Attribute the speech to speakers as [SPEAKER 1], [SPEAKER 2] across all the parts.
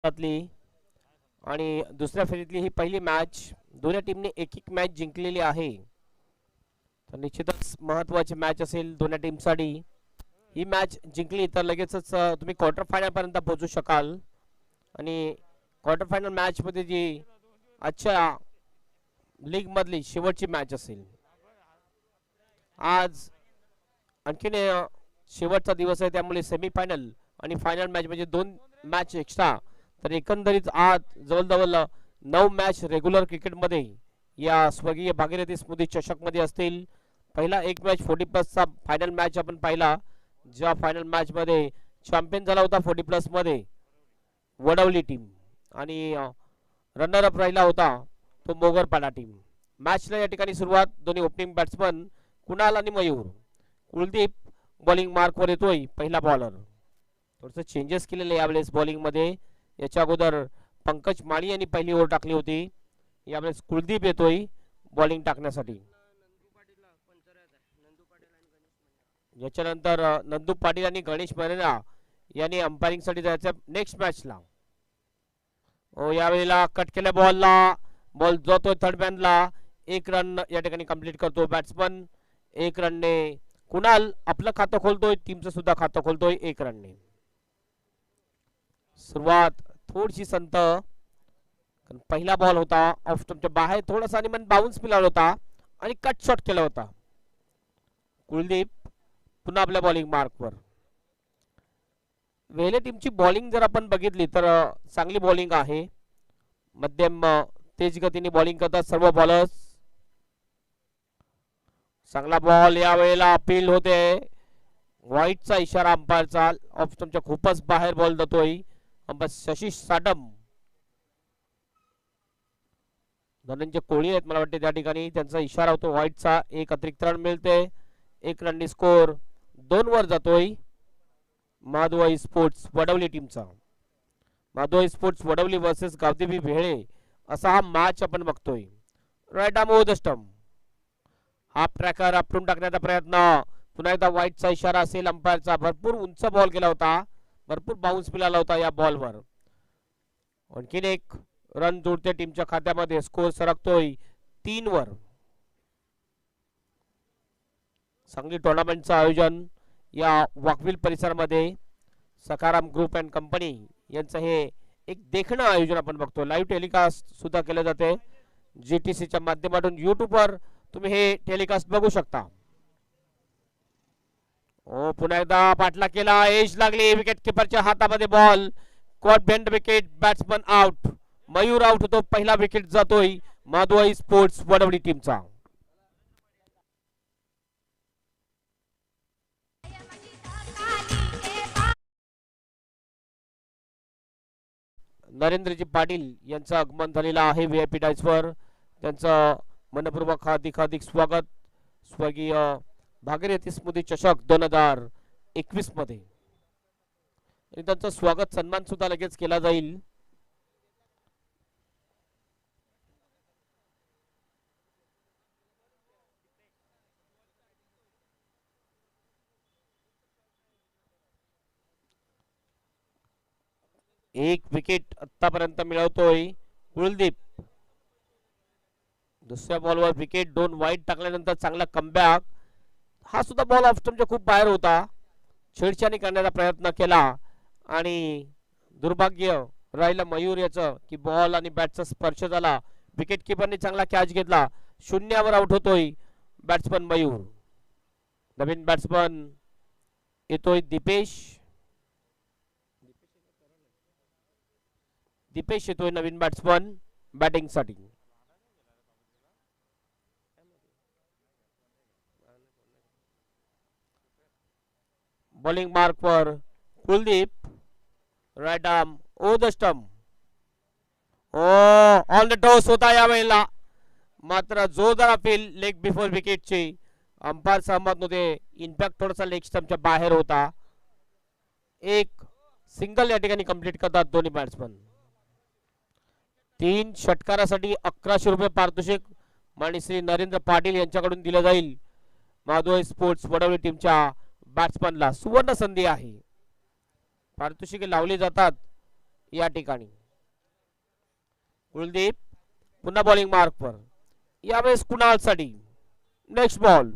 [SPEAKER 1] आणि दुसऱ्या फेरीतली ही पहिली मॅच दोन्ही टीमने एक एक मॅच जिंकलेली आहे. तर निश्चितच महत्त्वाची मॅच असेल दोन्ही टीमसाठी. ही मॅच जिंकली तर लगेचच तुम्ही क्वार्टर फायनल पर्यंत पोहोचू शकाल. आणि क्वार्टर फायनल मॅच मध्ये जी आजच्या लीग मधली शेवटची मॅच असेल. आज आणखीन शेवटचा दिवस आहे त्यामुळे सेमीफायनल आणि फायनल मॅच म्हणजे दोन मॅच एक्स्ट्रा. तर एकंदरीत आज जवळजवळ 9 मॅच रेग्युलर क्रिकेटमध्ये या स्वर्गीय भागीरथी स्मृती चषकमध्ये असतील. पहिला एक मॅच 40+ फायनल मॅच आपण पाहिला, ज्या फायनल मॅचमध्ये चॅम्पियन झाला होता 40+ मध्ये वडवली टीम आणि रनर अप राहिला होता तो मोगरपाडा टीम. मॅचला या ठिकाणी सुरुवात दोन्ही ओपनिंग बॅट्समन कुणाल आणि मयूर. कुलदीप बॉलिंग मार्कवर येतोय पहिला बॉलर. थोडंसं चेंजेस केलेले यावेळेस बॉलिंगमध्ये. याच्या अगोदर पंकज माळी यांनी पहिली ओव्हर टाकली होती. यावेळेस कुलदीप येतोय बॉलिंग टाकण्यासाठी. याच्यानंतर नंदू पाटील आणि गणेश मरेना यांनी अंपायरिंग साठी जायचं नेक्स्ट मॅचला. यावेळेला कट केल्या बॉलला बॉल जातोय थर्ड मॅनला. एक रन या ठिकाणी कंप्लीट करतो बॅट्समन. एक रनने कुणाल आपलं खातं खोलतोय, टीमचं सुद्धा खातं खोलतोय 1 रनने. सुरुवात थोडीशी संत. पहिला बॉल होता ऑफ स्टंपच्या बाहेर थोडासा आणि मन बाउन्स मिळाला होता आणि कट शॉट केला होता. कुलदीप पुन्हा आपल्या बॉलिंग मार्कवर. वेले टीमची बॉलिंग जर आपण बघितली तर चांगली बॉलिंग आहे. मध्यम तेज गतीने बॉलिंग करतात सर्व बॉलर्स. चांगला बॉल यावेळेला अपील होते. व्हाईटचा इशारा अंपायरचा. ऑफ स्टंपच्या खूपच बाहेर बॉल जातोय. शशी साडम धनंजय कोळी आहेत मला वाटते त्या ठिकाणी. त्यांचा इशारा होतो व्हाईटचा. एक अतिरिक्त रन मिळते. 1 रननी स्कोर 2 वर जातोय माधवाई स्पोर्ट्स वडवली टीमचा. माधवाई स्पोर्ट्स वडवली वर्सेस गावदेवी भेळे असा हा मॅच आपण बघतोय. Right arm over the stump. हा ट्रॅकर आपटून टाकण्याचा प्रयत्न. पुन्हा एकदा व्हाईटचा इशारा असेल अंपायरचा. भरपूर उंच बॉल गेला होता. भरपूर बाउन्स मिळाला होता या बॉलवर. आणखीन एक रन जोडते टीमच्या खात्यामध्ये. स्कोर सरकतोय 3 वर. सांगली टुर्नामेंटचं आयोजन या वाकविल परिसरामध्ये सकाराम ग्रुप अँड कंपनी यांचं हे एक देखणं आयोजन आपण बघतो. लाईव्ह टेलिकास्ट सुद्धा केलं जाते GTCच्या माध्यमातून. यूट्यूबवर तुम्ही हे टेलिकास्ट बघू शकता. पुन्हा एकदा पाठला केला. एज लागली विकेट किपरच्या हातामध्ये ball. Caught behind wicket. Batsman out. Mayur out होतो. पहिला विकेट जातोय माधवाई स्पोर्ट्स वडवली टीमचा. नरेंद्रजी पाटील यांचं आगमन झालेलं आहे VIP डायसवर. त्यांचं मनपूर्वक हार्दिक स्वागत स्वर्गीय भागीरथी स्मृती चषक 2021 मध्ये. आणि त्यांचं स्वागत सन्मान सुद्धा लगेच केला जाईल. एक विकेट आतापर्यंत मिळवतोय कुलदीप. दुसऱ्या बॉलवर विकेट. 2 वाईट टाकल्यानंतर चांगला कमबॅक. हा सुद्धा बॉल ऑफ स्टंपच्या खूप बाहेर होता. छेडछाणी करण्याचा प्रयत्न केला आणि दुर्भाग्य राहिलं मयूर याचं की बॉल आणि बॅटचा स्पर्श झाला. विकेट किपरने चांगला कॅच घेतला. 0 वर आउट होतोय बॅट्समन मयूर. नवीन बॅट्समन येतोय दीपेश येतोय नवीन बॅट्समन बॅटिंग साठी. बॉलिंग मार्कवर Kuldeep. Right arm over the stump. On the toes होता यावेळेला. मात्र जोरदार अपील लेग बिफोर विकेटची. अंपायर सहमत नव्हते. इनफॅक्ट थोडासा लेग स्टंपच्या बाहेर होता. एक सिंगल या ठिकाणी कंप्लीट करतात दोन्ही बॅट्समन. 3 षटकारासाठी 1100 रुपये पारितोषिक माननीय श्री नरेंद्र पाटील यांच्याकडून दिलं जाईल. माधवाई स्पोर्ट्स वडवली टीमच्या बॅट्समनला सुवर्ण संधी आहे. पारितोषिके लावली जातात या ठिकाणी कुलदीप पुन्हा बॉलिंग मार्कवर, यावेळेस कुणालसाठी नेक्स्ट बॉल,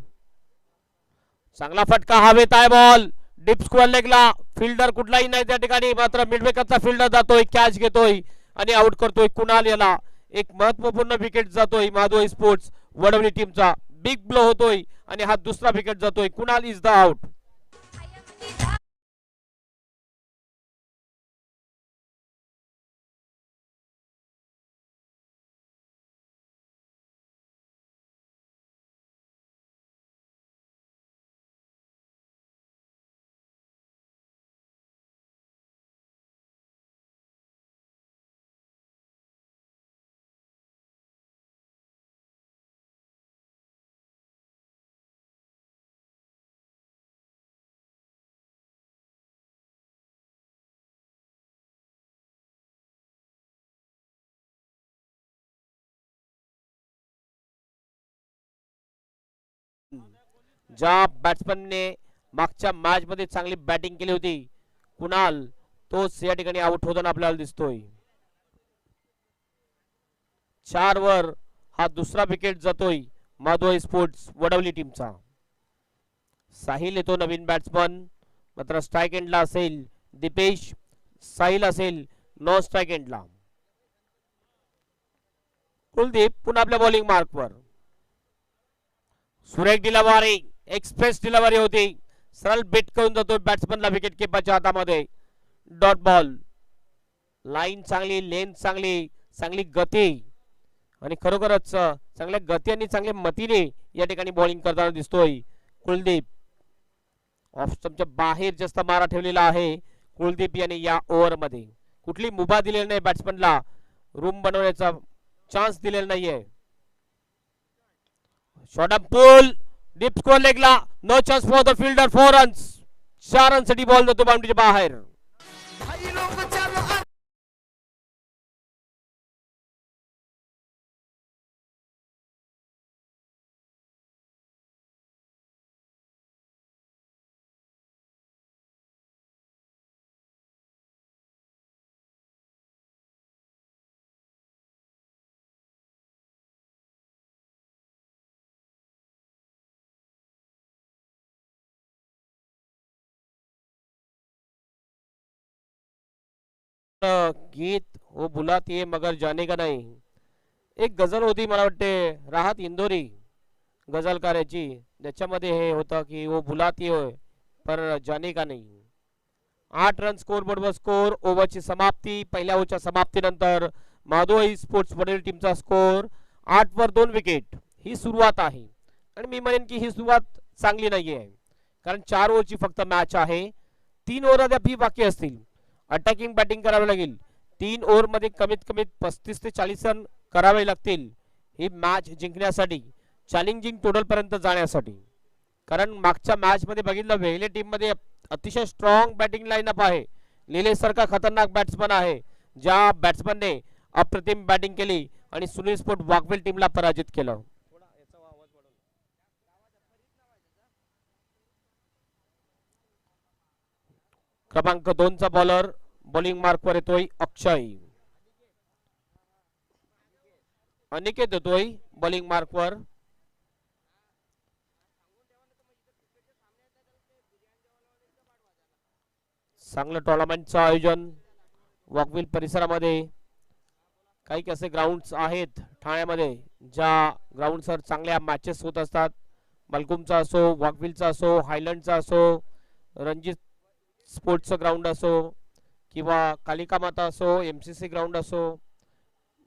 [SPEAKER 1] चांगला फटका हवेत आहे बॉल डीप स्क्वेअर लेगला, फिल्डर कुठलाही नाही त्या ठिकाणी, मात्र मिडविकेटचा फिल्डर जातोय, कॅच घेतोय आणि आउट करतोय कुणाल याला. एक महत्वपूर्ण विकेट जातोय माधोई स्पोर्ट्स वडवली टीमचा, बिग ब्लो होतोय आणि हा दुसरा विकेट जातोय. Kunal is the out. ज्या बॅट्समनने मागच्या मॅच मध्ये चांगली बॅटिंग केली होती कुणाल, तोच या ठिकाणी आउट होताना आपल्याला दिसतोय. 4 वर हा दुसरा विकेट जातोय माधोई स्पोर्ट्स वडवली टीमचा. साहिल येतो नवीन बॅट्समन, मात्र स्ट्राईक एंडला असेल दीपेश, साहिल असेल नॉन स्ट्राईक एंडला. कुलदीप पुन्हा आपल्या बॉलिंग मार्कवर, सुरेख डिलावारी, एक्सप्रेस डिलावरी होती, सरळ बिट करून जातो बॅट्समनला विकेट किपरच्या हातामध्ये. डॉट बॉल, लाईन चांगली, लेंथ चांगली, चांगली गती आणि खरोखरच चांगल्या गती आणि चांगल्या मतीने या ठिकाणी बॉलिंग करताना दिसतोय कुलदीप. ऑफ स्टंपच्या बाहेर जास्त मारा ठेवलेला आहे कुलदीप याने या ओव्हरमध्ये. कुठली मुभा दिलेली नाही बॅट्समनला, रूम बनवण्याचा चान्स दिलेला नाहीये. Short up pull, deep square लेगला, no chance for the fielder, 4 runs. 4 रनसाठी बॉल जातो बाउंड्रीच्या बाहेर. गीत वो बुलाती है मगर जाने का नहीं, एक गझल होती मला वाटते राहत इंदोरी गझलकाराची, त्याच्यामध्ये हे होतं की वो बुलाती है पर जाने का नहीं. 8 रन स्कोर बोर्डवर स्कोर, ओव्हरची समाप्ती. पहिल्या ओव्हरच्या समाप्तीनंतर माधोई स्पोर्ट्स वडील टीमचा स्कोर 8 वर 2 विकेट. ही सुरुवात आहे आणि मी म्हणेन की ही सुरुवात चांगली नाही आहे, कारण 4 ओव्हरची फक्त मॅच आहे. 3 ओव्हर अद्याप ही बाकी असतील, अटॅकिंग बॅटिंग करावी लागेल. 3 ओव्हर मध्ये कमीत कमी 35 ते 40 रन करावे लागतील ही मॅच जिंकण्यासाठी, चॅलेंजिंग टोटल पर्यंत जाण्यासाठी. कारण मागच्या मॅच मध्ये बघितलं वेगळे टीम मध्ये अतिशय स्ट्रॉंग बॅटिंग लाईनअप आहे. निलेश सारखा खतरनाक बॅट्समन आहे, ज्या बॅट्समनने अप्रतिम बॅटिंग केली आणि सुनील स्पोर्ट वाकवेल टीमला पराजित केलं. क्रमांक 2 चा बॉलर बॉलिंग मार्कवर येतोय अक्षय. अनिकेत येतोय बॉलिंग मार्कवर. चांगलं टोर्नामेंटचं आयोजन वॉकविल परिसरामध्ये. काही कसे ग्राउंड्स आहेत ठाण्यामध्ये, ज्या ग्राउंडवर चांगल्या मॅचेस होत असतात. मलकुमचा असो, वॉकविलचा असो, हायलंडचा असो, रणजित स्पोर्ट्सचं ग्राउंड असो किंवा कालिका माता असो, MCC ग्राउंड असो,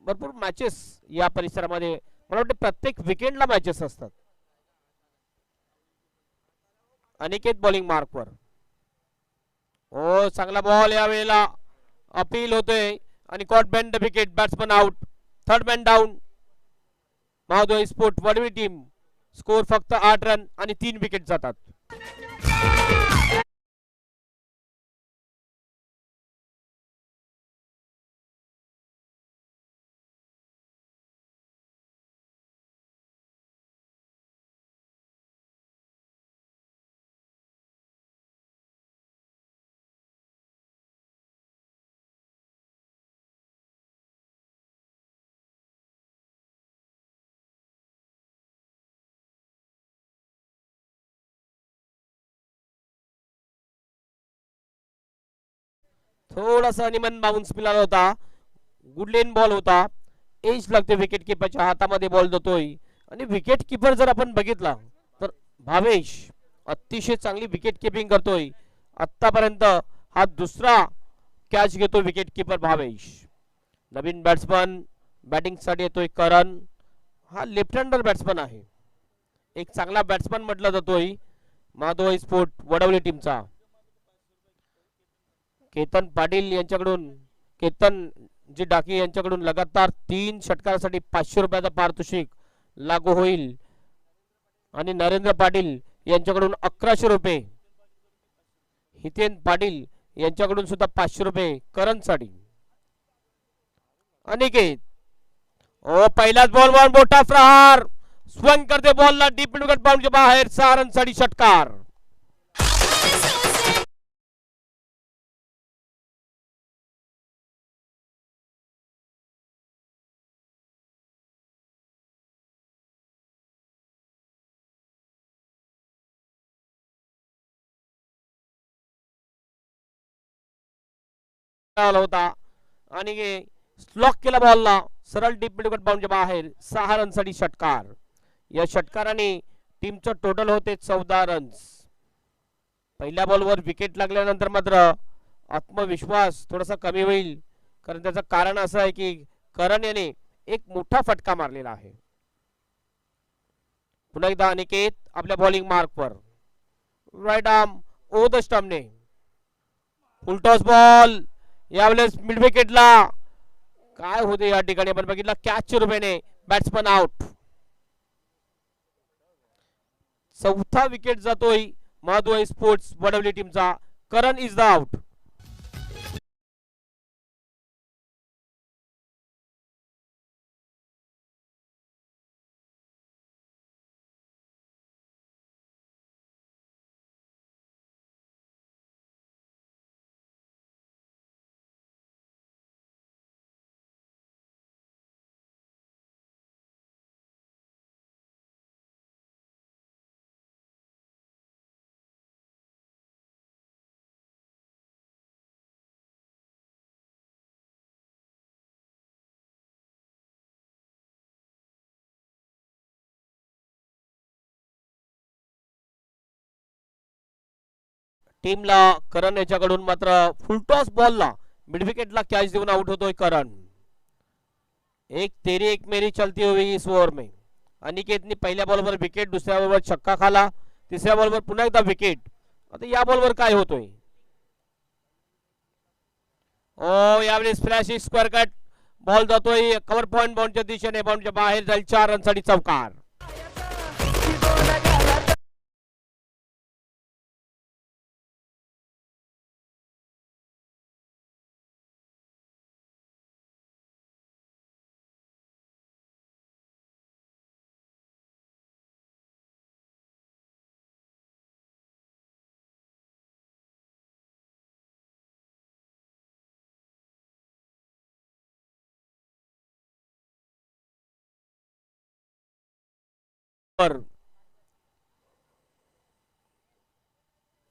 [SPEAKER 1] भरपूर मॅचेस या परिसरामध्ये मला वाटतं प्रत्येक विकेंडला मॅचेस असतात. अनिकेत बॉलिंग मार्कवर. ओ चांगला बॉल यावेळेला अपील होतोय आणि caught behind wicket, batsman out, third man down. महादोई स्पोर्ट वडवी टीम स्कोर फक्त 8 रन आणि 3 विकेट जातात. थोडासा अनिमन बाउन्स मिळाला होता. गुडलेन बॉल होता. एज लागते विकेट किपरच्या हातामध्ये बॉल जातोय. आणि विकेट किपर जर आपण बघितला तर भावेश अतिशय चांगली विकेट किपिंग करतोय. आतापर्यंत हा दुसरा कॅच घेतो विकेट किपर भावेश. नवीन बॅट्समन बॅटिंग साठी येतोय करण. हा लेफ्ट हँडर बॅट्समन आहे. एक चांगला बॅट्समन म्हटला जातोय माधव स्पोर्ट वडवली टीमचा. केतन पाटील यांच्याकडून केतन जी डाकी यांच्याकडून लगातार 3 षटकारासाठी 500 रुपयाचा पारितोषिक लागू होईल. आणि नरेंद्र पाटील यांच्याकडून 1100 रुपये. हितेन पाटील यांच्याकडून सुद्धा 500 रुपये करणसाठी. अनिकेत ओ पहिलाच बॉलवर मोठा प्रहार. स्वंग करते बॉलला डीप विकेट बाउंडच्या बाहेर. 6 रनसाठी षटकार. होता आणि स्लॉक केला बॉलला सरळ डीप मिड विकेट बाउंडच्या बाहेर. 6 रनसाठी षटकार. या षटकाराने टीमचं टोटल होते 14 रन्स. पहिल्या बॉलवर विकेट लागल्यानंतर मात्र आत्मविश्वास थोडासा कमी होईल. कारण त्याचं कारण असं आहे की करण याने एक मोठा फटका मारलेला आहे. पुन्हा एकदा अनिकेत आपल्या बॉलिंग मार्कवर. राईट आर्म ओ द स्टंपने फुलटॉस बॉल. यावेळेस मिड विकेटला काय होते या ठिकाणी आपण बघितलं. कॅचच्या रुपयाने बॅट्समन आउट. चौथा विकेट जातोय माधव स्पोर्ट्स वडवली टीमचा. करण इज द आउट. टीमला करण याच्याकडून मात्र फुलटॉस बॉलला मिड विकेटला कॅच देऊन आउट होतोय करण. एक तेरी एक मेरी चलती हुई इस ओव्हर में. अनिकेतनी पहिल्या बॉलवर विकेट, दुसऱ्या बॉलवर छक्का खाला, तिसऱ्या बॉलवर पुन्हा एकदा विकेट. आता या बॉलवर काय होतोय. ओ यावेळी स्प्लॅश स्क्वेअर कट बॉल जातोय कव्हर पॉइंट बाउंडच्या दिशेने. बाउंडच्या बाहेर जाईल. 4 रनसाठी चौकार.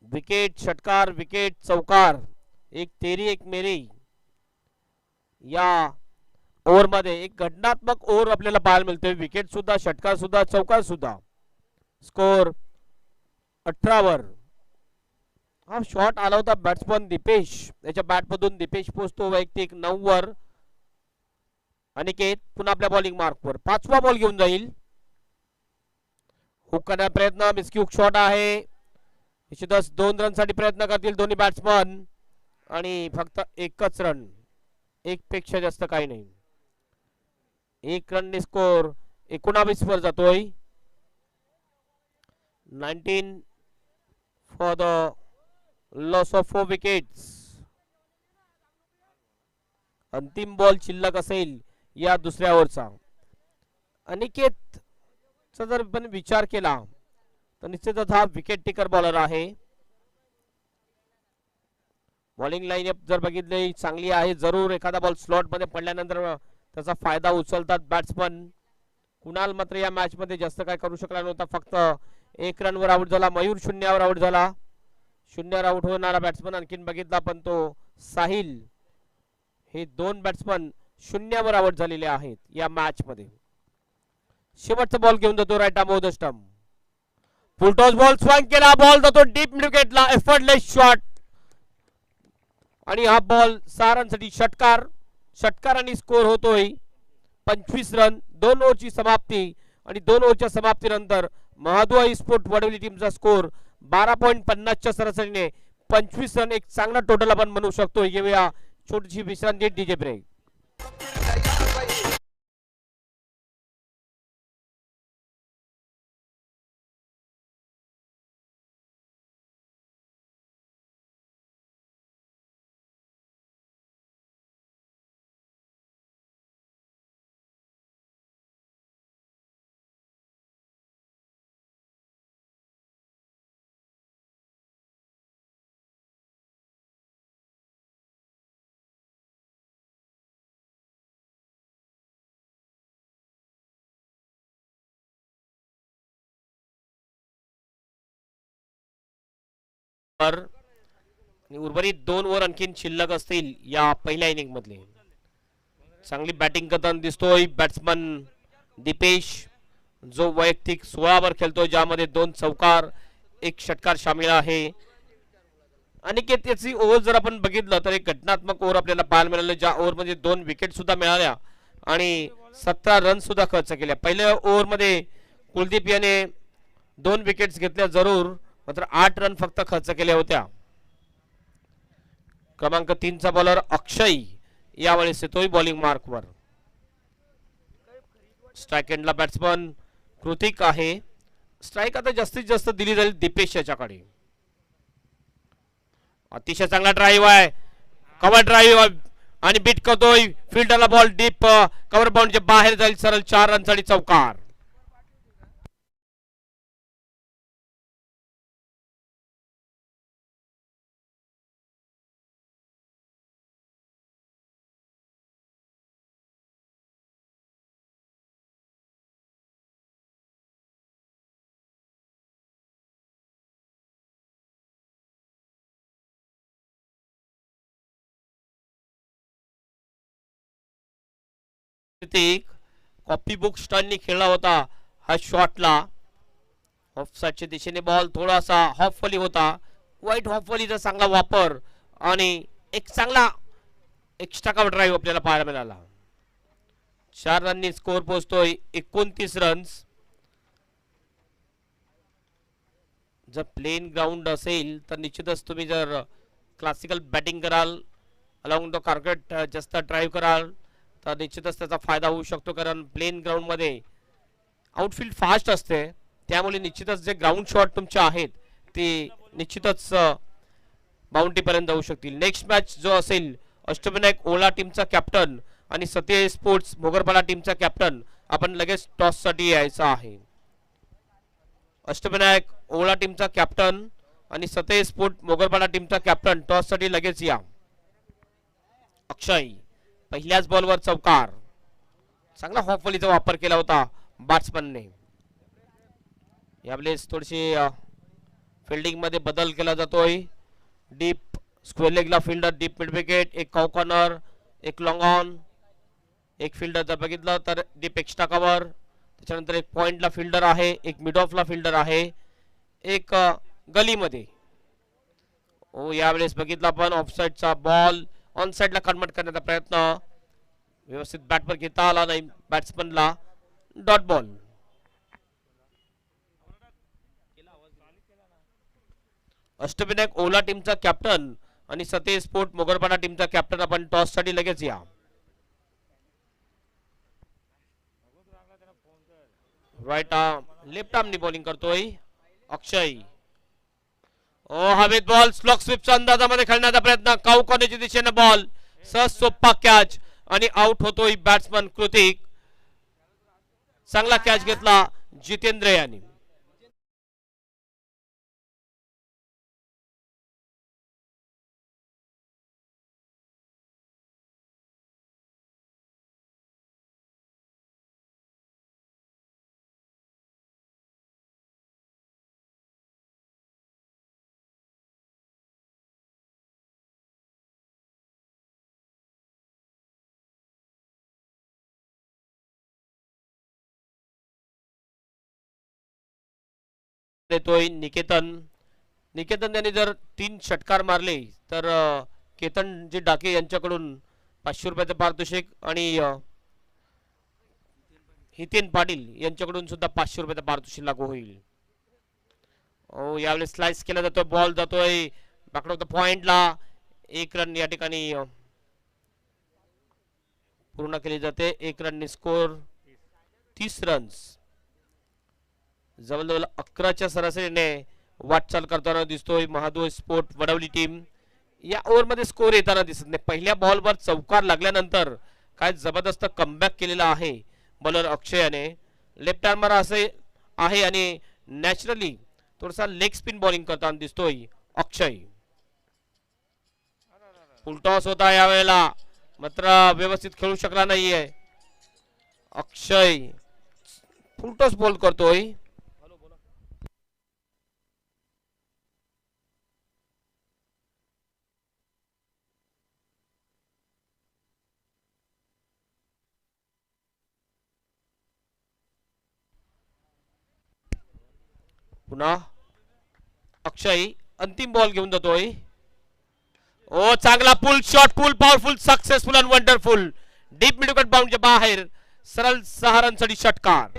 [SPEAKER 1] विकेट षटकार विकेट चौकार. एक तेरी एक मेरी या ओव्हर मध्ये एक घटनात्मक ओव्हर आपल्याला पाहायला मिळतोय. विकेट सुद्धा, षटकार सुद्धा, चौकार सुद्धा. स्कोर 18 वर. हा शॉट आला होता बॅट्समन दीपेश याच्या बॅट मधून. दीपेश पोहोचतो वैयक्तिक 9 वर. अनिकेत पुन्हा आपल्या बॉलिंग मार्कवर. 5वा बॉल घेऊन जाईल. हुक करण्याचा प्रयत्न. मिस्की हुक शॉट आहे. निश्चितच 2 रनसाठी प्रयत्न करतील दोन्ही बॅट्समन. आणि फक्त एकच रन. एक पेक्षा जास्त काही नाही. 1 रनने स्कोर 19 वर जातोय. 19 for the loss of 4 wickets. अंतिम बॉल शिल्लक असेल या दुसऱ्या ओव्हरचा. अनिकेत जर आपण विचार केला तर निश्चितच हा विकेट टेकर बॉलर आहे. बॉलिंग लाईनअप जर बघितली चांगली आहे. जरूर एखादा बॉल स्लॉट मध्ये पडल्यानंतर त्याचा फायदा उचलतात बॅट्समन. कुणाल मात्र या मॅच मध्ये जास्त काय करू शकला नव्हता. फक्त 1 रनवर आउट झाला. मयूर 0 वर आउट झाला. 0 वर आउट होणारा बॅट्समन आणखीन बघितला पण तो साहिल हे दोन बॅट्समन शून्यावर आउट झालेले आहेत या मॅच मध्ये. शेवटचा बॉल घेऊन जातो right arm over the stump. Full toss ball swing केला, बॉल जातो डीप मिड विकेटला, एफर्टलेस शॉट आणि हा बॉल 6 रनसाठी षटकारांनी स्कोर होतोय 25 रन. 2 ओव्हरची समाप्ती आणि 2 ओव्हरच्या समाप्तीनंतर महादुआ स्पोर्ट वडवली टीमचा स्कोर 12.50च्या सरासरीने 25 रन. एक चांगला टोटल आपण म्हणू शकतो. घेऊया छोटीशी विश्रांती, डीजे ब्रेक. उर्वरित 2 ओव्हर आणखीन शिल्लक असतील या पहिल्या इनिंग मधले. चांगली बॅटिंग करताना दिसतोय बॅट्समन दीपेश, जो वैयक्तिक 16 ओव्हर खेळतोय, ज्यामध्ये 2 चौकार 1 षटकार सामील आहे. अनिकेत याची ओव्हर जर आपण बघितलं तर एक घटनात्मक ओव्हर आपल्याला पाहायला मिळालं, ज्या ओव्हर मध्ये 2 विकेट सुद्धा मिळाल्या आणि 17 रन सुद्धा खर्च केल्या. पहिल्या ओव्हर मध्ये कुलदीप याने 2 विकेट्स घेतल्या जरूर, मात्र 8 रन फक्त खर्च केल्या होत्या. क्रमांक 3 चा बॉलर अक्षय यावेळेस येतोय बॉलिंग मार्कवर. स्ट्राइक एंडला बॅट्समन कृतिक आहे. स्ट्राइक आता जास्तीत जास्त दिली जाईल दीपेश याच्याकडे. अतिशय चांगला ड्राईव्ह आहे, कव्हर ड्राईव्ह आणि बीट करतोय फिल्डरला, बॉल डीप कव्हर बाउंडच्या बाहेर जाईल सरळ. 4 रनसाठी चौकार. कॉपी बुक स्टाईलने खेळला होता हा शॉटला. ऑफसाईडच्या दिशेने बॉल थोडासा हॉफवली होता. वाईट हॉफवलीचा चांगला वापर आणि एक चांगला एक्स्ट्रा कव्हर ड्राईव्ह आपल्याला पाहायला मिळाला. 4 रननी स्कोर पोहोचतोय 29 रन्स. जर प्लेन ग्राउंड असेल तर निश्चितच तुम्ही जर क्लासिकल बॅटिंग कराल, अलॉंग द कार्पेट जास्त ड्राईव्ह कराल तर निश्चितच त्याचा फायदा होऊ शकतो. कारण प्लेन ग्राउंड मध्ये आउटफील्ड फास्ट असते, त्यामुळे निश्चितच जे ग्राउंड शॉट तुमचे आहेत ते निश्चितच बाउंड्री पर्यंत जाऊ शकतील. नेक्स्ट मॅच जो असेल अष्टविनायक ओला टीमचा कॅप्टन आणि सत्य स्पोर्ट्स मोगरपाडा टीमचा कॅप्टन, आपण लगेच टॉस साठी यायचं आहे. अष्टविनायक ओला टीमचा कॅप्टन आणि सत्य स्पोर्ट मोगरपाडा टीमचा कॅप्टन टॉस साठी लगेच या. अक्षय पहिल्याच बॉलवर चौकार. चांगला हॉफवलीचा वापर केला होता बॅट्समनने. यावेळेस थोडीशी फिल्डिंग मध्ये बदल केला जातोय. डीप स्क्वेअर लेगला फिल्डर, डीप मिड विकेट, एक कॉ कॉर्नर, एक लॉंग ऑन, एक फिल्डर जर बघितलं तर डीप एक्स्ट्रा कव्हर, त्याच्यानंतर एक पॉइंटला फिल्डर आहे, एक मिड ऑफला फिल्डर आहे, एक गलीमध्ये. ओ यावेळेस बघितलं आपण ऑफसाईडचा बॉल ऑन साइडला कन्वर्ट करण्याचा प्रयत्न, व्यवस्थित बॅटवर घेता आला नाही बॅट्समनला. Dot ball. अष्टविनायक ओला टीमचा कॅप्टन आणि सत्य स्पोर्ट मोगरपाडा टीमचा कॅप्टन, आपण टॉस साठी लगेच या. राईट आर्म लेफ्ट आर्मनी बॉलिंग करतोय अक्षय. ओ हवेत बॉल स्लॉक स्वीपच्या अंदाजामध्ये खेळण्याचा प्रयत्न, काऊ कॉर्नरच्या दिशेने बॉल, सहज सोपा कॅच आणि आउट होतोय बॅट्समन कृतिक. चांगला कॅच घेतला जितेंद्र यांनी. देतोय निकेतन. निकेतन यांनी जर 3 षटकार मारले तर केतनजी डाके यांच्याकडून 500 रुपयाचं पारितोषिक आणि हितेन पाटील यांच्याकडून सुद्धा 500 रुपयाचं पारितोषिक लागू होईल. यावेळेस स्लाइस केला जातोय, बॉल जातोय बॅक ऑफ द पॉइंटला. 1 रन या ठिकाणी पूर्ण केली जाते. 1 रननी स्कोर 30 रन्स. जवळजवळ 11च्या सरासरीने वाटचाल करताना दिसतोय महाद्वार स्पोर्ट वडवली टीम. या ओव्हरमध्ये स्कोर येताना दिसत नाही. पहिल्या बॉलवर चौकार लागल्यानंतर काय जबरदस्त कमबॅक केलेला आहे बॉलर अक्षयाने. लेफ्ट आर्मर असे आहे आणि नॅचरली थोडासा लेग स्पिन बॉलिंग करताना दिसतोय अक्षय. फुल टॉस होता यावेळेला, मात्र व्यवस्थित खेळू शकला नाहीये अक्षय. फुल टॉस बॉल करतोय. पुन्हा अक्षय अंतिम बॉल घेऊन जातोय. ओ चांगला पुल शॉट, पुल पॉवरफुल, सक्सेसफुल आणि वंडरफुल. डीप मिडविकेट बाउंडच्या बाहेर सरळ 6 रनसाठी षटकार.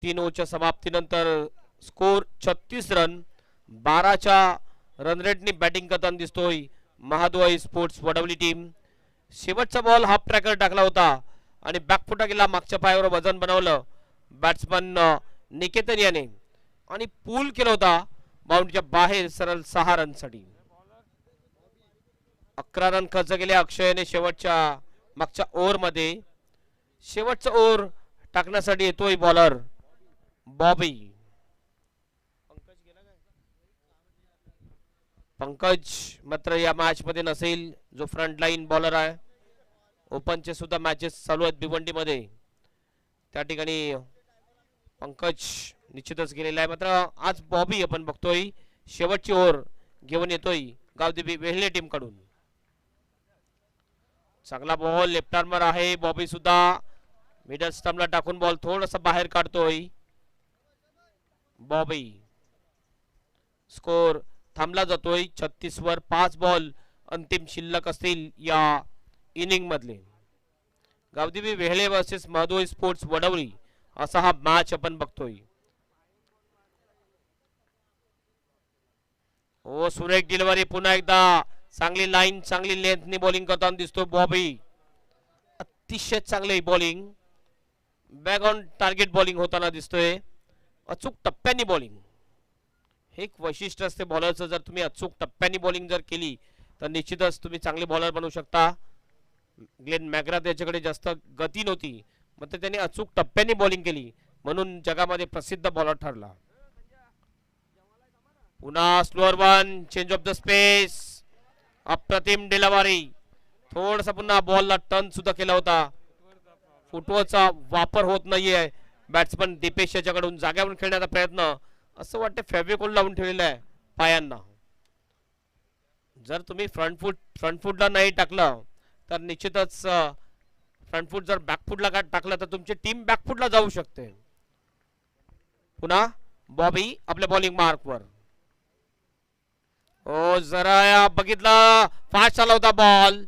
[SPEAKER 1] तीन ओव्हरच्या समाप्तीनंतर स्कोर 36 रन. 12च्या रन रेटने बॅटिंग करताना दिसतोय महाद्वार स्पोर्ट्स वडवली टीम. शेवटचा बॉल हाफ ट्रॅकर टाकला होता आणि बॅकफुटा गेला, मागच्या पायावर वजन बनवलं बॅट्समन निकेतन याने आणि पूल केला होता बाउंड्रीच्या बाहेर सरळ 6 रनसाठी. 11 रन खर्च केले अक्षयने शेवटच्या मागच्या ओव्हरमध्ये. शेवटचा ओव्हर टाकण्यासाठी येतोय बॉलर बॉबी. पंकज मात्र या मॅच मध्ये नसेल, जो फ्रंट लाईन बॉलर आहे. ओपनचे सुद्धा मॅचेस चालू आहेत भिवंडी मध्ये, त्या ठिकाणी पंकज निश्चितच गेलेला आहे. मात्र आज बॉबी आपण बघतोय शेवटची ओव्हर घेऊन येतोय गावदेवी वेहले टीम कडून. चांगला बॉल, लेफ्ट आर्मर आहे बॉबी सुद्धा. मिडल स्टंपला टाकून बॉल थोडासा बाहेर काढतोय बॉबी. स्कोर थांबला जातोय 36 वर. 5 बॉल अंतिम शिल्लक असतील या इनिंग मधले. गावदेवी वेहळे वर्सेस महाद्वार स्पोर्ट्स वडवली असा हा मॅच आपण बघतोय. ओ सुरेख डिलिव्हरी, पुन्हा एकदा चांगली लाईन, चांगली लेंथनी बॉलिंग करताना दिसतो बॉबी. अतिशय चांगली bowling, back on target bowling होताना दिसतोय. अचूक टप्प्यांनी बॉलिंग हे एक वैशिष्ट्य असते बॉलरचं. जर तुम्ही अचूक टप्प्यांनी बॉलिंग जर केली तर निश्चितच तुम्ही चांगले बॉलर बनू शकता. ग्लेन मॅग्रा त्याच्याकडे जास्त गती नव्हती, मात्र त्याने अचूक टप्प्यांनी बॉलिंग केली म्हणून जगामध्ये प्रसिद्ध बॉलर ठरला. पुन्हा slower one, change of the space, अप्रतिम डिलिव्हरी. थोडासा पुन्हा बॉलला टर्न सुद्धा केला होता. फुटवर्कचा वापर होत नाहीये. बॅट्समन दीपेश याच्याकडून जाग्यावरून खेळण्याचा प्रयत्न, असं वाटतं फेविकॉल लावून ठेवलेला आहे पायांना. जर तुम्ही फ्रंट फूटला नाही टाकलं तर निश्चितच फ्रंट फूट जर बॅकफूटला टाकलं तर तुमची टीम बॅकफूटला जाऊ शकते. पुन्हा बॉबी आपल्या बॉलिंग मार्कवर. ओ जरा बघितला, फास्ट आला होता बॉल,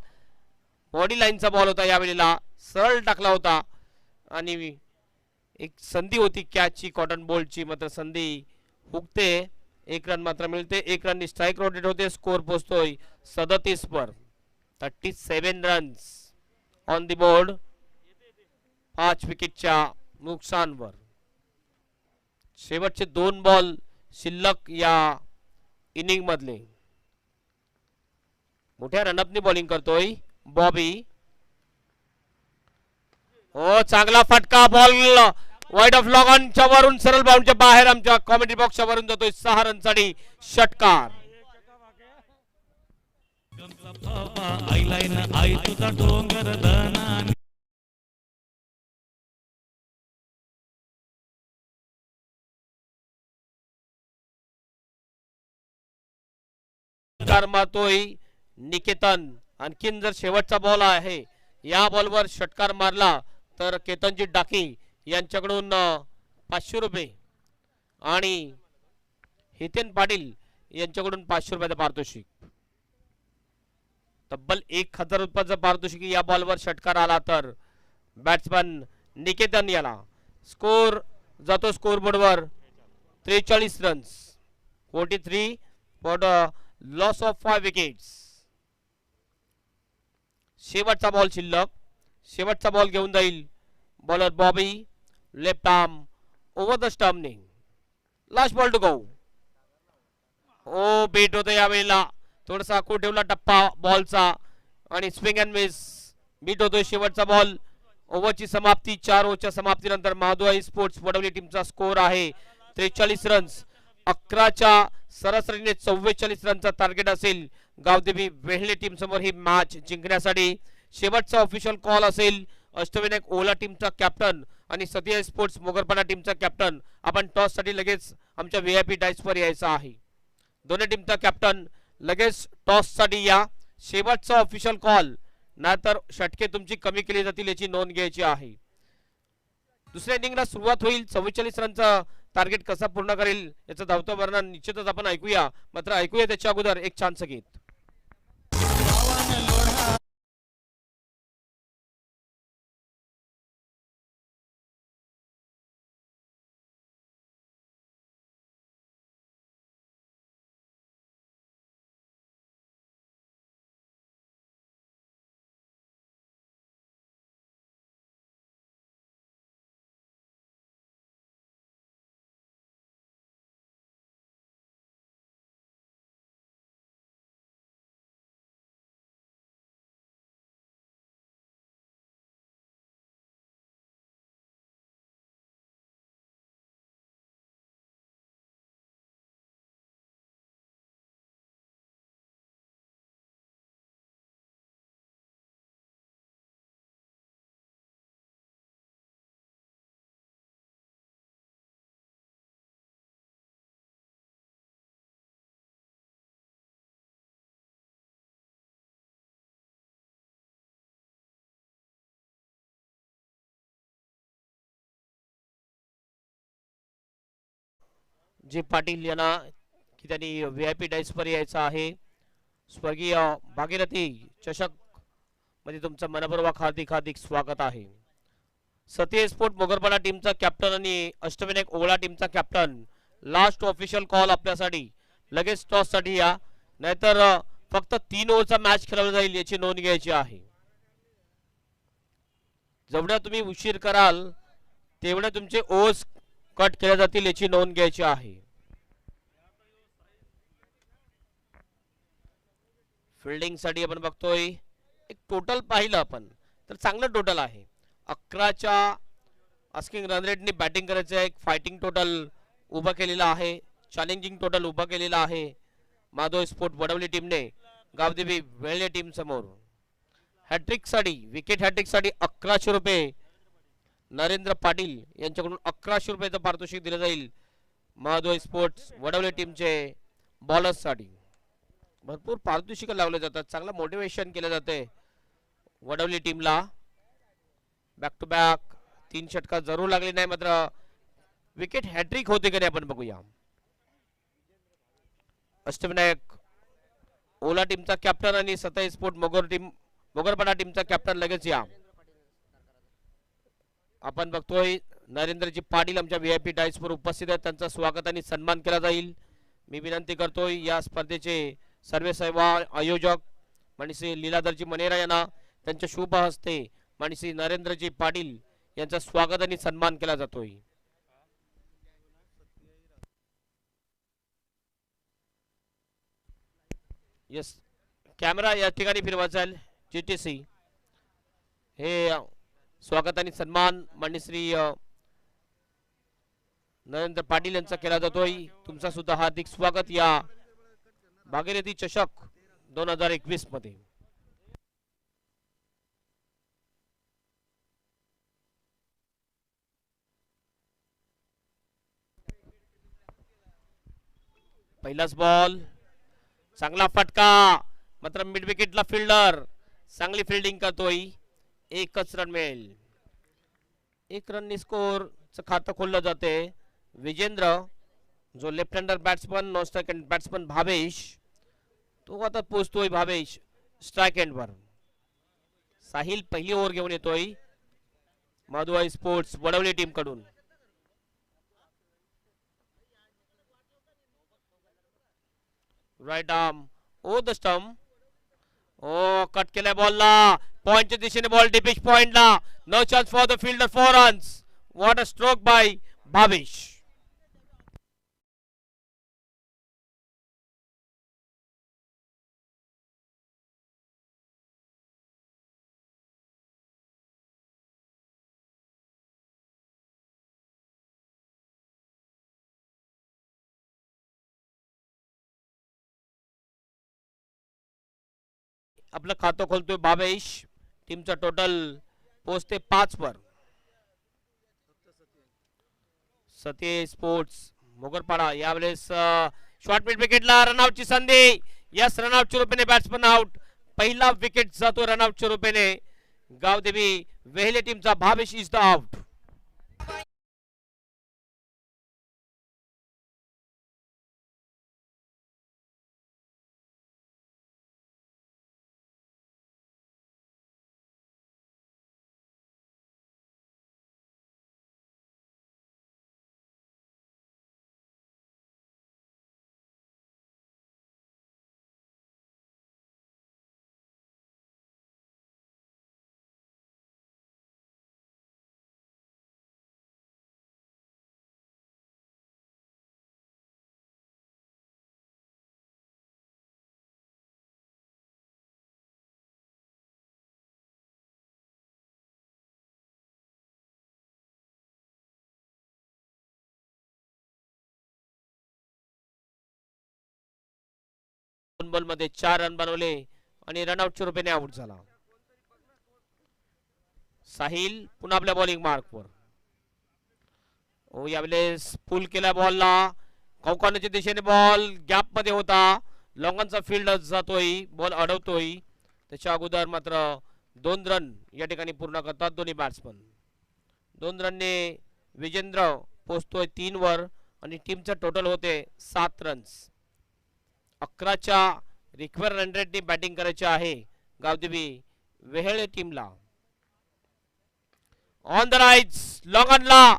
[SPEAKER 1] बॉडी लाईनचा बॉल होता यावेळेला, सरळ टाकला होता आणि एक संधी होती कॅचची कॉटन बॉलची, मात्र संधी हुकते. 1 रन मात्र मिळते. 1 रननी स्ट्राइक रोटेट होते. स्कोर पोहोचतोय 37 वर. 37 रन्स ऑन द बोर्ड 5 विकेटच्या नुकसानवर. शेवटचे 2 बॉल शिल्लक या इनिंग मधले. मोठ्या रनअपनी बॉलिंग करतोय बॉबी. हो चांगला फटका बॉल वाईड ऑफ लॉग ऑनच्या वरून सरळ बाउंडच्या बाहेर आमच्या कॉमेडी बॉक्सच्या वरून जातोय 6 रनसाठी षटकार. षटकार मारतोय निकेतन. आणखीन जर शेवटचा बॉल आहे या बॉलवर षटकार मारला तर केतनजी डाकी यांच्याकडून 500 रुपये आणि हितेन पाटील यांच्याकडून 500 रुपयाचं पारितोषिक. तब्बल 1000 रुपयाचं पारितोषिक या बॉलवर षटकार आला तर बॅट्समन निकेतन याला. स्कोर जातो स्कोरबोर्डवर 43 runs, 43 for the loss of 5 wickets. शेवटचा बॉल शिल्लक. शेवटचा बॉल घेऊन जाईल bowler Bobby. Left arm over the stumping. Last ball to go. ओ बीट होतं यावेळेला. थोडासा आखूड ठेवला टप्पा बॉलचा आणि स्विंग अँड मिस. बीट होतोय शेवटचा बॉल. ओव्हरची समाप्ती. 4 ओव्हरच्या समाप्तीनंतर महादुआई स्पोर्ट्स वडवली टीमचा स्कोर आहे 43 रन्स. 11च्या सरासरीने 44 रनचा टार्गेट असेल गावदेवी वेहले टीम समोर ही मॅच जिंकण्यासाठी. शेवटचा ऑफिशियल कॉल असेल अष्टविनायक ओला टीमचा कॅप्टन आणि सतिया स्पोर्ट्स मोगरपाडा टीमचा कॅप्टन. आपण टॉस साठी लगेच आमच्या व्हीआयपी डायसवर यायचं आहे. दोन्ही टीमचा कॅप्टन लगेच टॉस साठी या. शेवटचा ऑफिशियल कॉल नाहीतर षटके तुमची कमी केली जातील याची नोंद घ्यायची आहे. दुसऱ्या इनिंगला सुरुवात होईल. 44 रनचा टार्गेट कसा पूर्ण करेल याचं धावतं वर्णन निश्चितच आपण ऐकूया. मात्र ऐकूया त्याच्या अगोदर एक छानसं गीत. जे पाटील यांना की त्यांनी व्हीआयपी डायसवर यायचं आहे. स्वर्गीय भागीरथी चषक मध्ये तुमचं मनपूर्वक हार्दिक हार्दिक स्वागत आहे. सत्य स्पोर्ट मोगरपाडा टीमचा कॅप्टन आणि अष्टविनायक ओवळा टीमचा कॅप्टन. लास्ट ऑफिशियल कॉल आपल्यासाठी. लगेच टॉस साठी या नाहीतर फक्त 3 ओव्हरचा मॅच खेळवला जाईल याची नोंद घ्यायची आहे. जेवढ्या तुम्ही उशीर कराल तेवढ्या तुमचे ओव्हर्स कट केल्या जातील याची नोंद घ्यायची आहे. फिल्डिंग साठी आपण बघतोय एक टोटल पाहिलं आपण तर चांगलं टोटल आहे. 11च्या आस्किंग रन रेटने बॅटिंग करायचं एक फायटिंग टोटल उभा केलेला आहे. चॅलेंजिंग टोटल उभा केलेला आहे माधव स्पोर्ट वडवली टीमने गावदेवी वेळले टीम समोर. हॅट्रिक साठी विकेट हॅट्रिक साठी 1100 रुपये नरेंद्र पाटील यांच्याकडून 1100 रुपयाचं पारितोषिक दिलं जाईल महादव स्पोर्ट्स वडवली टीमचे बॉलर्स साठी. भरपूर पारितोषिक लावले जातात. चांगलं मोटिवेशन केलं जाते वडवली टीमला. बॅक टू बॅक 3 षटका जरूर लागले नाही मात्र विकेट हॅट्रिक होते का नाही आपण बघूया. अष्टविनायक ओला टीमचा कॅप्टन आणि सताई स्पोर्ट मोगरपाडा टीमचा कॅप्टन लगेच या. आपण बघतोय नरेंद्रजी पाटील आमच्या व्हीआयपी डायसवर उपस्थित आहेत. त्यांचं स्वागत आणि सन्मान केला जाईल. मी विनंती करतोय या स्पर्धेचे सर्व सेवा आयोजक मानसी लीलाधरजी मनेरा यांना त्यांच्या शुभ हस्ते मानसी नरेंद्रजी पाटील यांचा स्वागत आणि सन्मान केला जातोय. यस कॅमेरा या ठिकाणी फिरवायचा जीटीसी हे स्वागत आणि सन्मान माननीय श्री नरेंद्र पाटील यांचा केला जातोय. तुमचा सुद्धा हार्दिक स्वागत या भागीरथी चषक 2021 मध्ये. पहिलाच बॉल, चांगला फटका, मात्र मिड विकेटला फिल्डर चांगली फिल्डिंग करतोय. एकच रन मिळेल. एक रननी स्कोअरचं खातं खोललं जाते. विजेंद्र जो left हँडर batsman, non strike batsman Bhavesh, तो आता पोहोचतोय. भावेश स्ट्राईक एंडवर. साहिल पहिली ओव्हर घेऊन येतोय मधुआई स्पोर्ट्स वडवली टीम कडून. Right arm over the stump. ओ कट केलाय बॉलला. पॉइंटच्या दिशेने बॉल डिपिश पॉइंटला. No chance for the fielder, 4 runs. What a stroke by Bhavesh. आपलं खातं खोलतोय भावेश. टीमचा टोटल पोहोचते 5 वर. सतीश स्पोर्ट्स मोगरपाडा यावेळेस शॉर्ट मिड विकेटला रनआउटची संधी. यस, रनआउटच्या रूपाने बॅट्समन आउट. पहिला विकेट जातो रनआउटच्या रूपाने. गावदेवी वेहले टीमचा Bhavesh is the out. Ball मध्ये 4 रन बनवले आणि रनआउटच्या रूपाने आउट झाला. साहिल पुन्हा आपल्या बॉलिंग मार्कवर. ओ यावेळेस पुल केला बॉलला. कौकानाच्या दिशेने बॉल गॅप मध्ये होता. लॉंगनचा फील्ड जातोय, बॉल अडवतोय. त्याच्या अगोदर मात्र 2 रन या ठिकाणी पूर्ण करतात दोन्ही बॅट्समन. 2 रनने विजेंद्र पोहोचतोय 3 वर आणि टीमचा टोटल होते 7 रन्स. 11च्या रिक्वायर रन रेटनी बॅटिंग करायची आहे गावदेवी वेहळे टीमला. ऑन द राईज लॉंगनला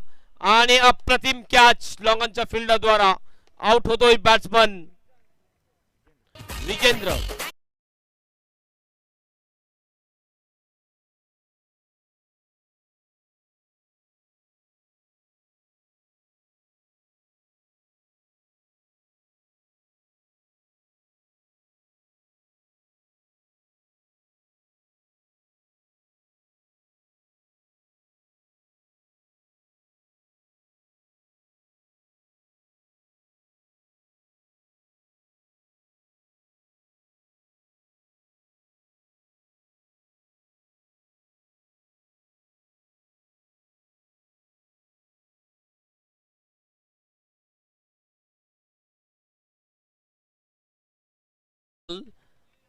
[SPEAKER 1] आणि अप्रतिम कॅच लॉंगनच्या फिल्डरद्वारा. आउट होतोय batsman Vijendra.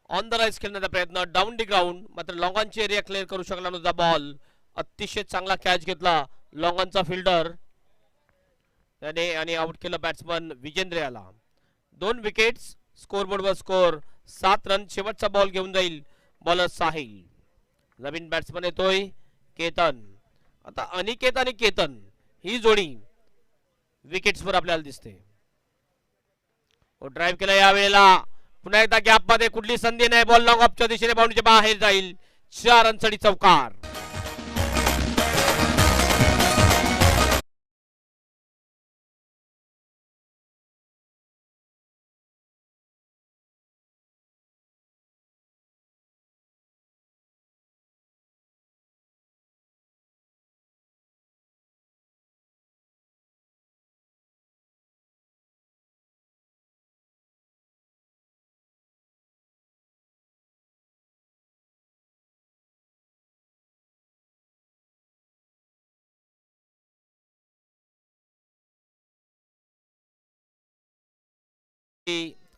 [SPEAKER 1] On the rise खेळण्याचा प्रयत्न, डाऊन दी ग्राउंड, मात्र लॉंगनची एरिया क्लिअर करू शकला नव्हता बॉल. अतिशय चांगला कॅच घेतला लॉंगनचा फिल्डर त्याने आणि आउट केलं बॅट्समन विजेंद्र याला. 2 विकेट्स, स्कोरबोर्डवर स्कोर 7 रन. शेवटचा बॉल घेऊन जाईल बॉलर साहिल. नवीन बॅट्समन येतोय केतन. आता अनिकेत आणि केतन ही जोडी विकेट्सवर आपल्याला दिसते. ड्राईव्ह केला यावेळेला. पुन्हा एकदा गॅप मध्ये कुठली संधी नाही. बॉल लॉंग ऑफच्या दिशेने बाउंड्रीच्या बाहेर जाईल. 4 रनसाठी चौकार.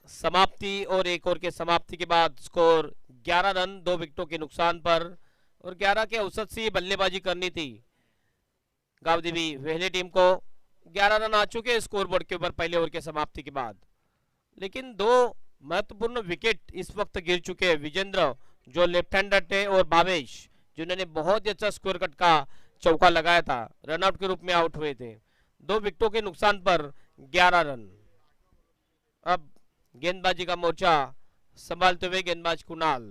[SPEAKER 1] समाप्ति और एक ओवर के समाप्ति के बाद स्कोर 11 रन 2 विकेटों के नुकसान पर, और 11 के औसत से बल्लेबाजी करनी थी गावदेवी वेहले टीम को। 11 रन आ चुके स्कोर बोर्ड के ऊपर पहले ओवर के समाप्ति के बाद, लेकिन दो महत्वपूर्ण विकेट इस वक्त गिर चुके हैं। विजेंद्र जो लेफ्ट हैंडर थे और भावेश जिन्होंने बहुत ही अच्छा स्कोर कट का चौका लगाया था, रनआउट के रूप में आउट हुए थे। 2 विकेटों के नुकसान पर 11 रन। अब गेंदबाजी का मोर्चा संभालते हुए गेंदबाज कुणाल,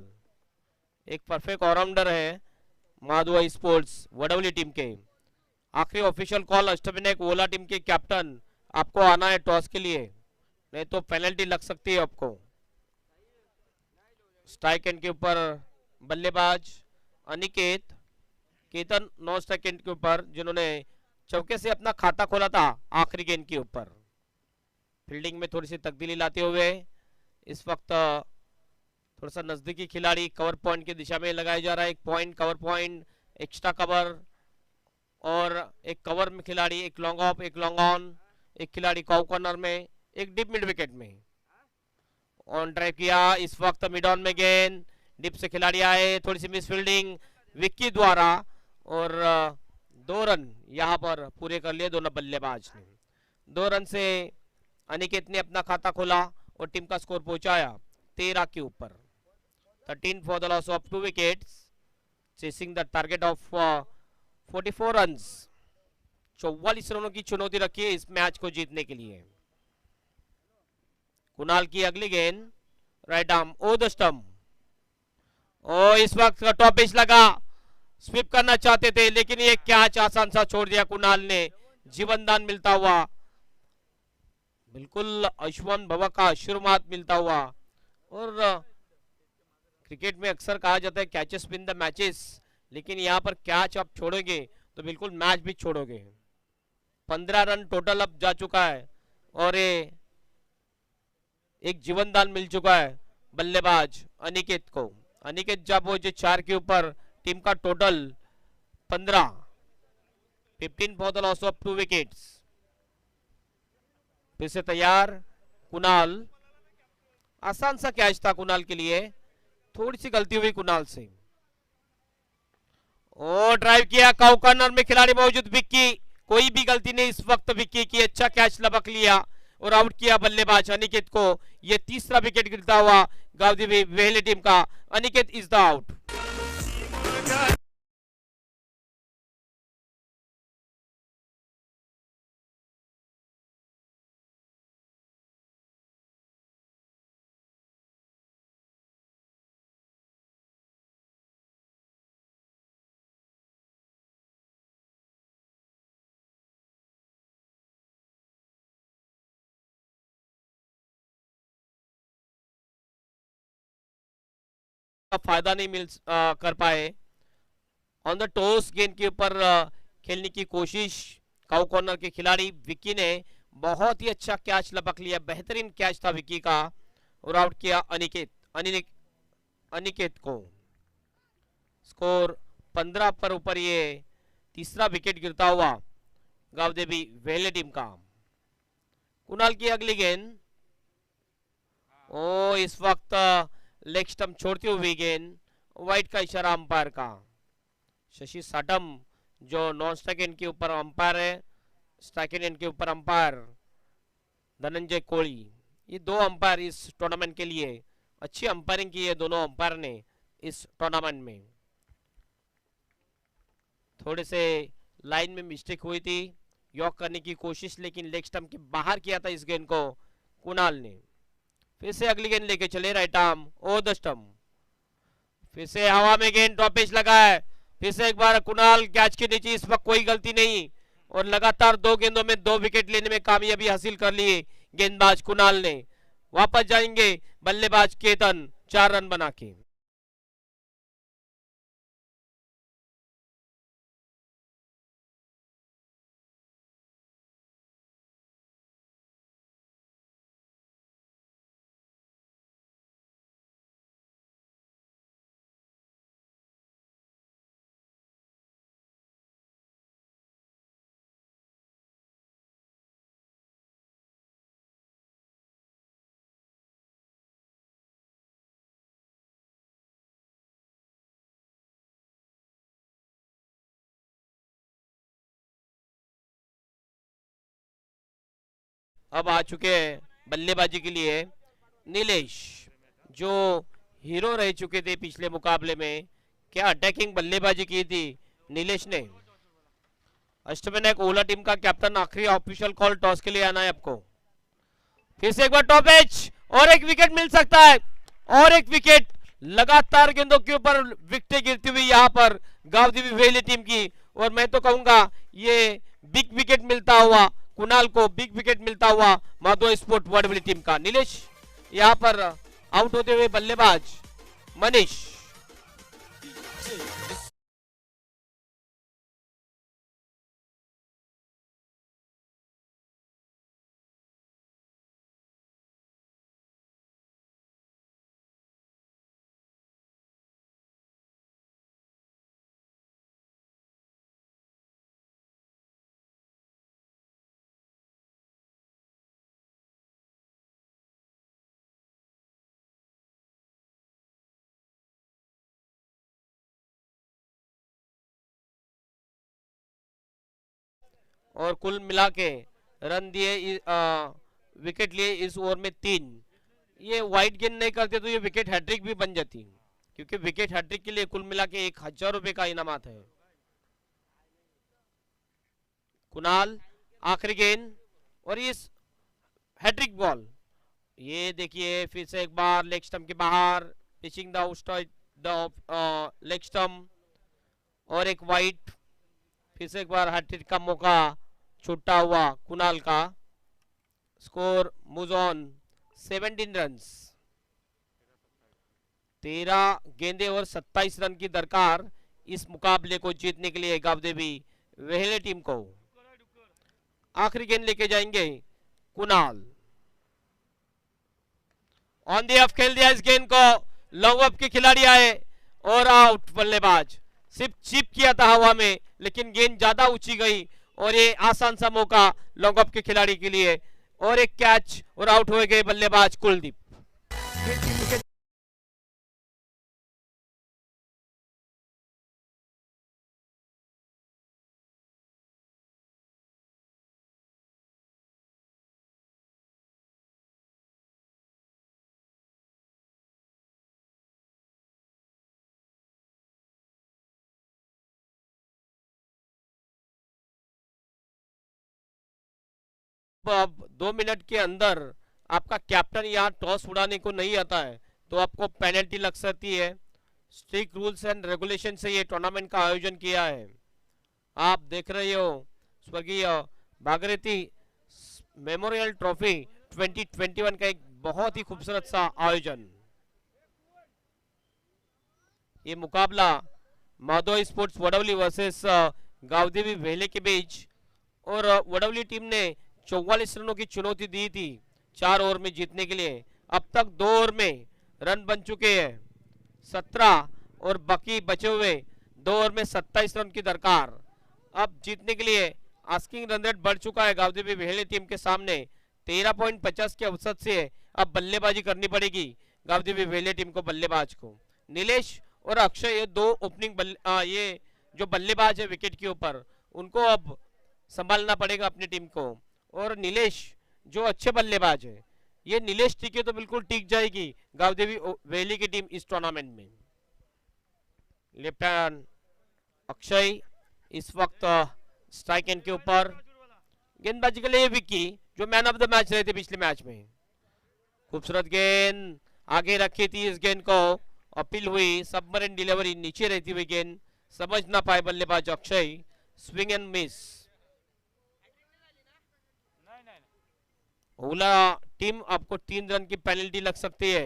[SPEAKER 1] एक परफेक्ट ऑलराउंडर है माधुआ स्पोर्ट्स वडवली टीम के। आखिरी ऑफिशियल कॉल अष्टविनायक ओला टीम के कैप्टन, आपको आना है टॉस के लिए, नहीं तो पेनल्टी लग सकती है आपको। स्ट्राइक एंड के ऊपर बल्लेबाज अनिकेत, केतन नौ स्ट्राइक एंड के ऊपर जिन्होंने चौके से अपना खाता खोला था आखिरी गेंद के ऊपर। फील्डिंग में थोड़ी सी तब्दीली लाते हुए इस वक्त थोड़ा सा नजदीकी खिलाड़ी कवर पॉइंट की दिशा में लगाया जा रहा है। एक point cover point, extra cover और एक कवर में खिलाड़ी, एक लॉन्ग ऑफ एक लॉन्ग ऑन, एक खिलाड़ी कॉव कॉर्नर में, एक डिप मिड विकेट में। ऑन ड्राइव किया इस वक्त मिड ऑन में गेंद, डिप से खिलाड़ी आए, थोड़ी सी मिस फील्डिंग विक्की द्वारा, और 2 रन यहां पर पूरे कर लिए दोनों बल्लेबाज ने। 2 रन से अनिकेत ने अपना खाता खोला और टीम का स्कोर पहुंचाया 13 के ऊपर। 13 for the loss of 2 wickets, chasing the target of 44 runs. 44 रनों की चुनौती रखी है इस मैच को जीतने के लिए। कुणाल की अगली गेंद right arm over the stump, ओ इस वक्त टॉप पिच लगा, स्वीप करना चाहते थे लेकिन ये कैच आसान सा छोड़ दिया कुणाल ने। जीवन दान मिलता हुआ, बिल्कुल अश्वन भवा का शुरुआत मिलता हुआ। और क्रिकेट में अक्सर कहा जाता है कैचेस विन द मैचेस, लेकिन यहाँ पर कैच आप छोड़ोगे तो बिल्कुल मैच भी छोड़ोगे। 15 रन टोटल अब जा चुका है और ये एक जीवन दान मिल चुका है बल्लेबाज अनिकेत को। अनिकेत जब वो 4 के ऊपर, टीम का total 15, 15 for the loss of 2 wickets. फिर से तैयार कुणाल, आसान सा कैच था कुणाल के लिए, थोड़ी सी गलती हुई कुणाल से। ओ ड्राइव किया, काउ कॉर्नर में खिलाड़ी मौजूद विक्की, कोई भी गलती नहीं इस वक्त विक्की की, अच्छा कैच लपक लिया और आउट किया बल्लेबाज अनिकेत को। यह तीसरा विकेट गिरता हुआ गावदेवी वेहले टीम का। Aniket is the out. फायदा नहीं कर पाए। ऑन द टॉस गेंद के ऊपर खेलने की कोशिश काउ कॉर्नर के खिलाड़ी विक्की ने, बहुत ही अच्छा कैच लपक लिया, बेहतरीन कैच था विक्की का, और आउट किया अनिकेत को। स्कोर 15 पर ऊपर, ये तीसरा विकेट गिरता हुआ गावदेवी वेहले टीम का। कुणाल की अगली गेंद, ओ इस वक्त लेग स्टंप छोड़ती हुई गेंद, वाइट का इशारा अंपायर का। शशि साटम जो नॉन स्ट्राइक एंड के ऊपर अंपायर है, स्ट्राइक एंड के ऊपर अंपायर धनंजय कोहली, ये 2 अंपायर इस टूर्नामेंट के लिए अच्छी अंपायरिंग की है दोनों अंपायर ने इस टूर्नामेंट में। थोड़े से लाइन में मिस्टेक हुई थी, यॉक करने की कोशिश, लेकिन लेग स्टंप के बाहर किया था इस गेंद को कुणाल ने। फिर से अगली गेंद लेके चले right arm over the stump, फिर से हवा में गेंद टॉप पिच लगा है, फिर से एक बार कुणाल कैच के नीचे, इस वक्त कोई गलती नहीं, और लगातार 2 गेंदों में 2 विकेट लेने में कामयाबी हासिल कर ली गेंदबाज कुणाल ने। वापस जाएंगे बल्लेबाज केतन 4 रन बना के। अब आ चुके हैं बल्लेबाजी के लिए नीलेश, जो हीरो रह चुके थे पिछले मुकाबले में। क्या अटैकिंग बल्लेबाजी की थी नीलेश ने। अष्टविनायक ओला टीम का कैप्टन, आखिरी ऑफिशियल कॉल, टॉस के लिए आना है आपको। फिर से एक बार टॉप एज और एक विकेट मिल सकता है, और एक विकेट। लगातार गेंदों के ऊपर विकेटें गिरती हुई यहाँ पर गावदेवी वेली टीम की, और मैं तो कहूंगा ये बिग विकेट मिलता हुआ कुणाल को, बिग विकेट मिलता हुआ माधव स्पोर्ट वडवली टीम का। नीलेश यहाँ पर आउट होते हुए बल्लेबाज मनीष। और कुल मिला के रन दिए, विकेट लिए इस ओवर में 3। ये वाइड गेंद नहीं करते तो ये विकेट हैट्रिक भी बन जाती, क्योंकि विकेट हैट्रिक के लिए कुल मिला के 1000 रुपए का इनामात है। कुणाल आखिरी गेंद और इस हैट्रिक बॉल, ये देखिए फिर से एक बार लेग स्टंप के बाहर, पिचिंग द लेग स्टंप, और एक वाइड। फिर से एक बार हैट्रिक का मौका छूटा हुआ कुणाल का। स्कोर मूव ऑन 17 रन्स, 13 गेंदे और 27 रन की दरकार इस मुकाबले को जीतने के लिए गावदेवी वेहले टीम को। आखिरी गेंद लेके जाएंगे कुणाल, ऑन दी ऑफ खेल दिया इस गेंद को, लॉन्ग अप के खिलाड़ी आए और आउट। बल्लेबाज सिर्फ चिप किया था हवा में, लेकिन गेंद ज्यादा ऊंची गई, और ये आसान सा मौका लॉन्ग अप के खिलाड़ी के लिए, और एक कैच और आउट हो गए बल्लेबाज कुलदीप। अब 2 मिनट के अंदर आपका कैप्टन यहाँ टॉस उड़ाने को नहीं आता है तो आपको पेनल्टी लग सकती है। स्ट्रिक्ट रूल्स एंड रेगुलेशन से ये टूर्नामेंट का आयोजन किया है। आप देख रहे हो स्वर्गीय भागीरथी मेमोरियल ट्रॉफी 2021 का एक बहुत ही खूबसूरत सा आयोजन। ये मुकाबला माधव स्पोर्ट्स वडवली वर्सेस गावदेवी वेहले के बीच, और वडवली टीम ने 44 रनों की चुनौती दी थी 4 ओवर में जीतने के लिए। अब तक 2 ओवर में रन बन चुके हैं 17, और बाकी बचे हुए 2 ओवर में 27 रन की दरकार। अब जीतने के लिए आस्किंग रन रेट बढ़ चुका है गावदेवी वेहले टीम के सामने 13.50 के औसत से। अब बल्लेबाजी करनी पड़ेगी गावदेवी वेहले टीम को, बल्लेबाज को। नीलेश और अक्षय, ये 2 ओपनिंग ये जो बल्लेबाज है विकेट के ऊपर, उनको अब संभालना पड़ेगा अपनी टीम को। और नीलेश जो अच्छे बल्लेबाज है, ये नीलेश टिके तो बिल्कुल टिक जाएगी गावदेवी वेली की टीम इस टूर्नामेंट में। लेफ्ट हैंड अक्षय इस वक्त स्ट्राइक एंड के ऊपर। गेंदबाजी के लिए विक्की, जो मैन ऑफ द मैच रहे थे पिछले मैच में। खूबसूरत गेंद आगे रखी थी, इस गेंद को अपील हुई, सबमरीन डिलीवरी, नीचे रहती हुई गेंद समझ ना पाए बल्लेबाज अक्षय, स्विंग एंड मिस। ओला टीम आपको 3 रन की पेनल्टी लग सकती है।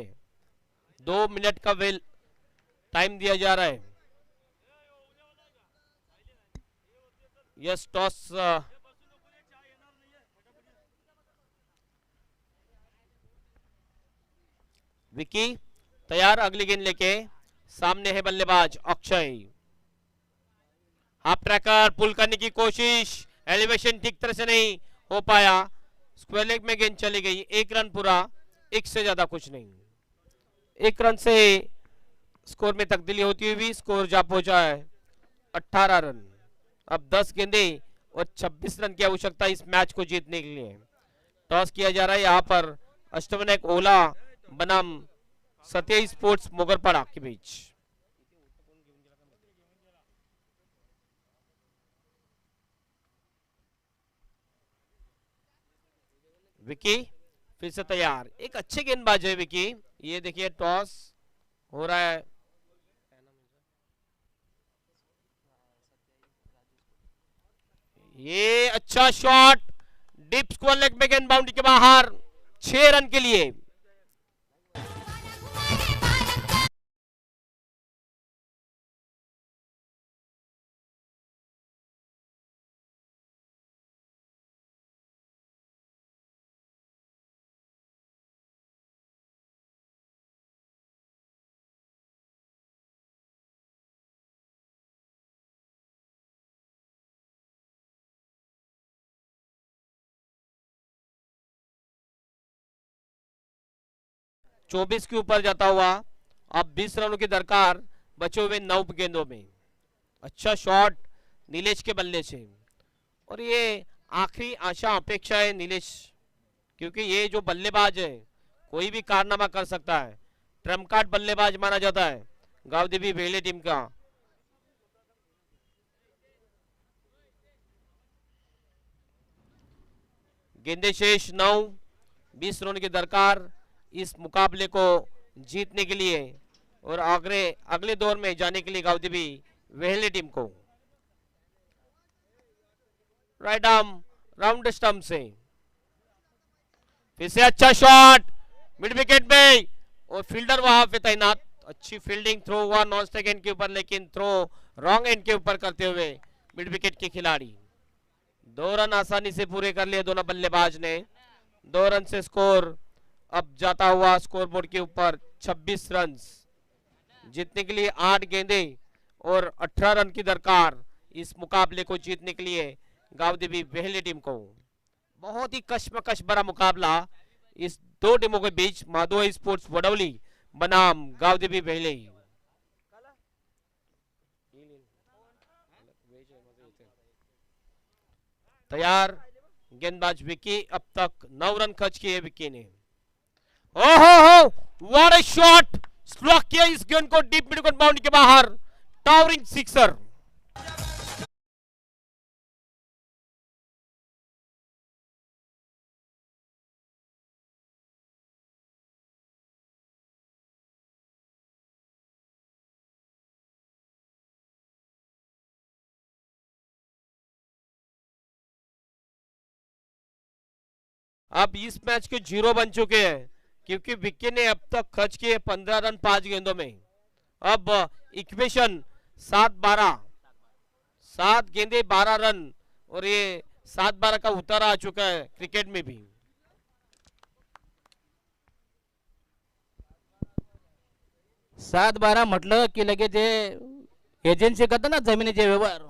[SPEAKER 1] 2 मिनट का वेल टाइम दिया जा रहा है। यस, टॉस विकी तैयार, अगली गेंद लेके सामने है बल्लेबाज अक्षय। हाफ ट्रैकर पुल करने की कोशिश, एलिवेशन ठीक तरह से नहीं हो पाया, स्क्वायर लेग में गेंद चली गई। 1 रन पूरा, 1 से ज्यादा कुछ नहीं। 1 रन से स्कोर में तब्दीली होती हुई स्कोर जा पहुंचा है 18 रन। अब 10 गेंदे और 26 रन की आवश्यकता इस मैच को जीतने के लिए। टॉस किया जा रहा है यहाँ पर अष्टविनायक ओला बनाम सत्य स्पोर्ट्स मोगरपाड़ा के बीच। विकी फिर से तैयार, एक अच्छे गेंदबाज है विकी। ये देखिए टॉस हो रहा है, ये अच्छा शॉट, डीप स्क्वायर लेग में गेंद बाउंड्री के बाहर, 6 रन के लिए। चौबीस के ऊपर जाता हुआ, अब 20 रनों की दरकार बचे हुए 9 गेंदों में। अच्छा शॉट नीलेश के बल्ले से, और ये आखिरी आशा अपेक्षा है नीलेश, क्योंकि ये जो बल्लेबाज है कोई भी कारनामा कर सकता है, ट्रम्प कार्ड बल्लेबाज माना जाता है गांवदेवी वेले टीम का। गेंदे शेष 9, 20 रनों की दरकार इस मुकाबले को जीतने के लिए और अगले दौर में जाने के लिए गांवदेवी वेहले टीम को। राइट आर्म राउंड स्टंप से फिर से अच्छा शॉट मिड विकेट में, और फील्डर वहां पे तैनात। अच्छी फील्डिंग, थ्रो हुआ नॉन स्ट्राइक एंड के ऊपर, लेकिन थ्रो रॉन्ग एंड के ऊपर करते हुए मिड विकेट के खिलाड़ी 2 रन आसानी से पूरे कर लिए दोनों बल्लेबाज ने। 2 रन से स्कोर अब जाता हुआ स्कोरबोर्ड के ऊपर 26 रन, जीतने के लिए 8 गेंदे और 18 रन की दरकार इस मुकाबले को जीतने के लिए गांवदेवी वेहले टीम को। बहुत ही कश्मकश भरा मुकाबला इस 2 टीमों के बीच, माधोई स्पोर्ट्स वडौली बनाम गांवदेवी वेहले। तैयार गेंदबाज विकी, अब तक 9 रन खर्च किए विकी ने। ओहो व्हाट अ शॉट, स्लॉक किया इस गेंद को डीप मिड बाउंड्री के बाहर, टावरिंग सिक्सर। अब इस मैच के 0 बन चुके हैं, क्योंकि विक्की ने अब तक खर्च किए 15 रन 5 गेंदों में। अब इक्वेशन 7-12, 7 गेंदे 12 रन, और ये 7-12 का उतारा आ चुका है क्रिकेट में भी।
[SPEAKER 2] सात बारा म्हटलं की लगेच जे एजन्सी करतात ना जमिनीचे व्यवहार,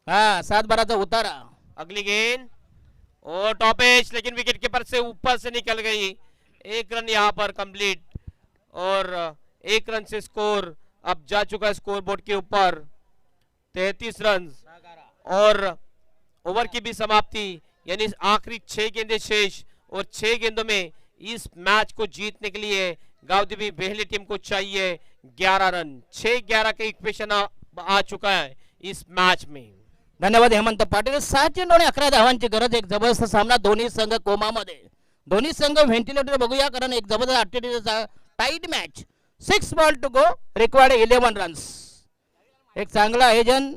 [SPEAKER 2] हा 7-12चा उतारा।
[SPEAKER 1] अगली गेंद और टॉप एज, लेकिन विकेट कीपर से ऊपर से निकल गई। 1 रन यहाँ पर कंप्लीट, और 1 रन से स्कोर अब जा चुका है स्कोर बोर्ड के ऊपर 33 रन, और ओवर की भी समाप्ति, यानी आखिरी 6 गेंदे शेष, और 6 गेंदों में इस मैच को जीतने के लिए गांवदेवी वेहले टीम को चाहिए 11 रन। 6-11 के इक्वेशन आ चुका है इस मैच में।
[SPEAKER 2] धन्यवाद हेमंत पाटील। 7 चेंडू आणि 11 धावांची गरज, एक जबरदस्त सामना, दोन्ही संघ कोमामध्ये, दोन्ही संघ व्हेंटिलेटर बघूया, कारण एक जबरदस्त अट्टेटीचा tight match. 6 ball to go, required 11 runs, एक चांगला आयोजन।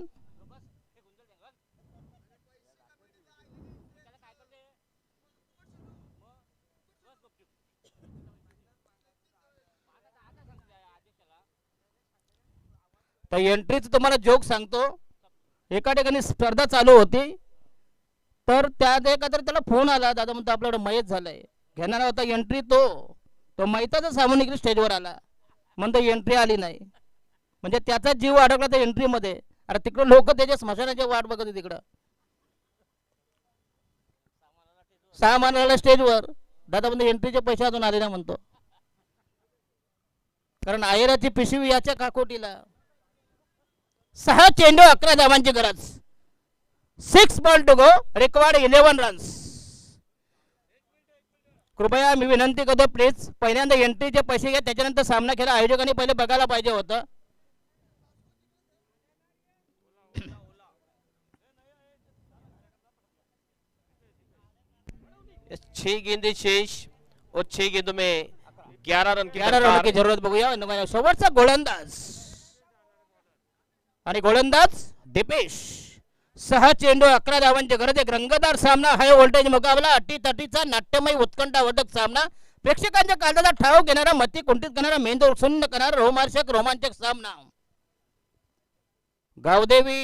[SPEAKER 2] तर एंट्रीच तुम्हाला जोक सांगतो, एका ठिकाणी स्पर्धा चालू होती, तर त्यात एखादा त्याला फोन आला, दादा म्हणतो आपल्याकडे मयत झालंय, घेणार होता एंट्री, तो मैताचा सामून इकडे स्टेजवर आला, म्हणतो एंट्री आली नाही, म्हणजे त्याचा जीव अडकला त्या एंट्री मध्ये। अरे तिकडे लोक त्याच्या स्मशानाची वाट बघत होते, तिकडं सामान आला स्टेजवर, दादा म्हणतो एंट्रीचे पैसे अजून आले ना म्हणतो, कारण आयराची पिशवी याच्या काकोटीला। 6 चेंडू 11 धावांची गरज, 6 ball to go, required 11 runs. कृपया मी विनंती करतो प्लीज पहिल्यांदा एंट्रीचे पैसे घ्या त्याच्यानंतर सामना खेळा. आयोजकांनी पहिले बघायला पाहिजे होतं.
[SPEAKER 1] छह गेंदे शेष और 6 गेंदों में 11 रन की
[SPEAKER 2] 11 रन
[SPEAKER 1] दरकार.
[SPEAKER 2] की जरूरत बघूया. शेवटचा गोलंदाज आणि गोलंदाज दीपेश. 6 चेंडू 11 धावांची गरज. एक रंगतदार सामना, हाय व्होल्टेज मुकाबला, अटीतटीचा नाट्यमय उत्कंठावर्धक सामना, प्रेक्षकांच्या काळजाचा ठाव घेणारा, मती कुंठित करणारा, मेंदू सुन्न करणारा, रोमांचक सामना. गावदेवी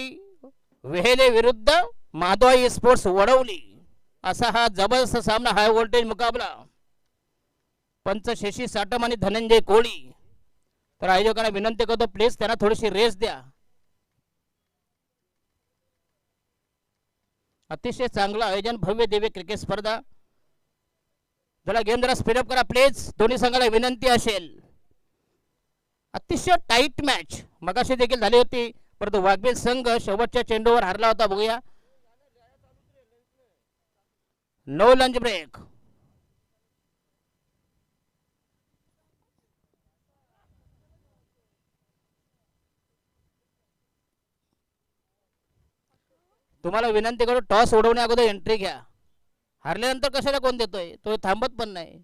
[SPEAKER 2] वेहेले विरुद्ध माधवाई स्पोर्ट्स वडवली असा हा जबरदस्त सामना, हाय व्होल्टेज मुकाबला. पंच शशी साटम आणि धनंजय कोळी. तर आयोजकांना विनंती करतो प्लीज त्यांना थोडीशी रेस द्या. अतिशय चांगलं आयोजन, भव्य दिव्य क्रिकेट स्पर्धा. जरा गेम जरा स्पीडअप करा प्लीज, दोन्ही संघाला विनंती असेल. अतिशय टाईट मॅच मगाशी देखील झाली होती, परंतु वाघबील संघ शेवटच्या चेंडूवर हारला होता. बघूया. No lunch break. तुम्हाला विनंती करू टॉस उडवण्या अगोदर एंट्री घ्या. हारल्यानंतर कशाला कोण देतोय, तो थांबत पण नाही.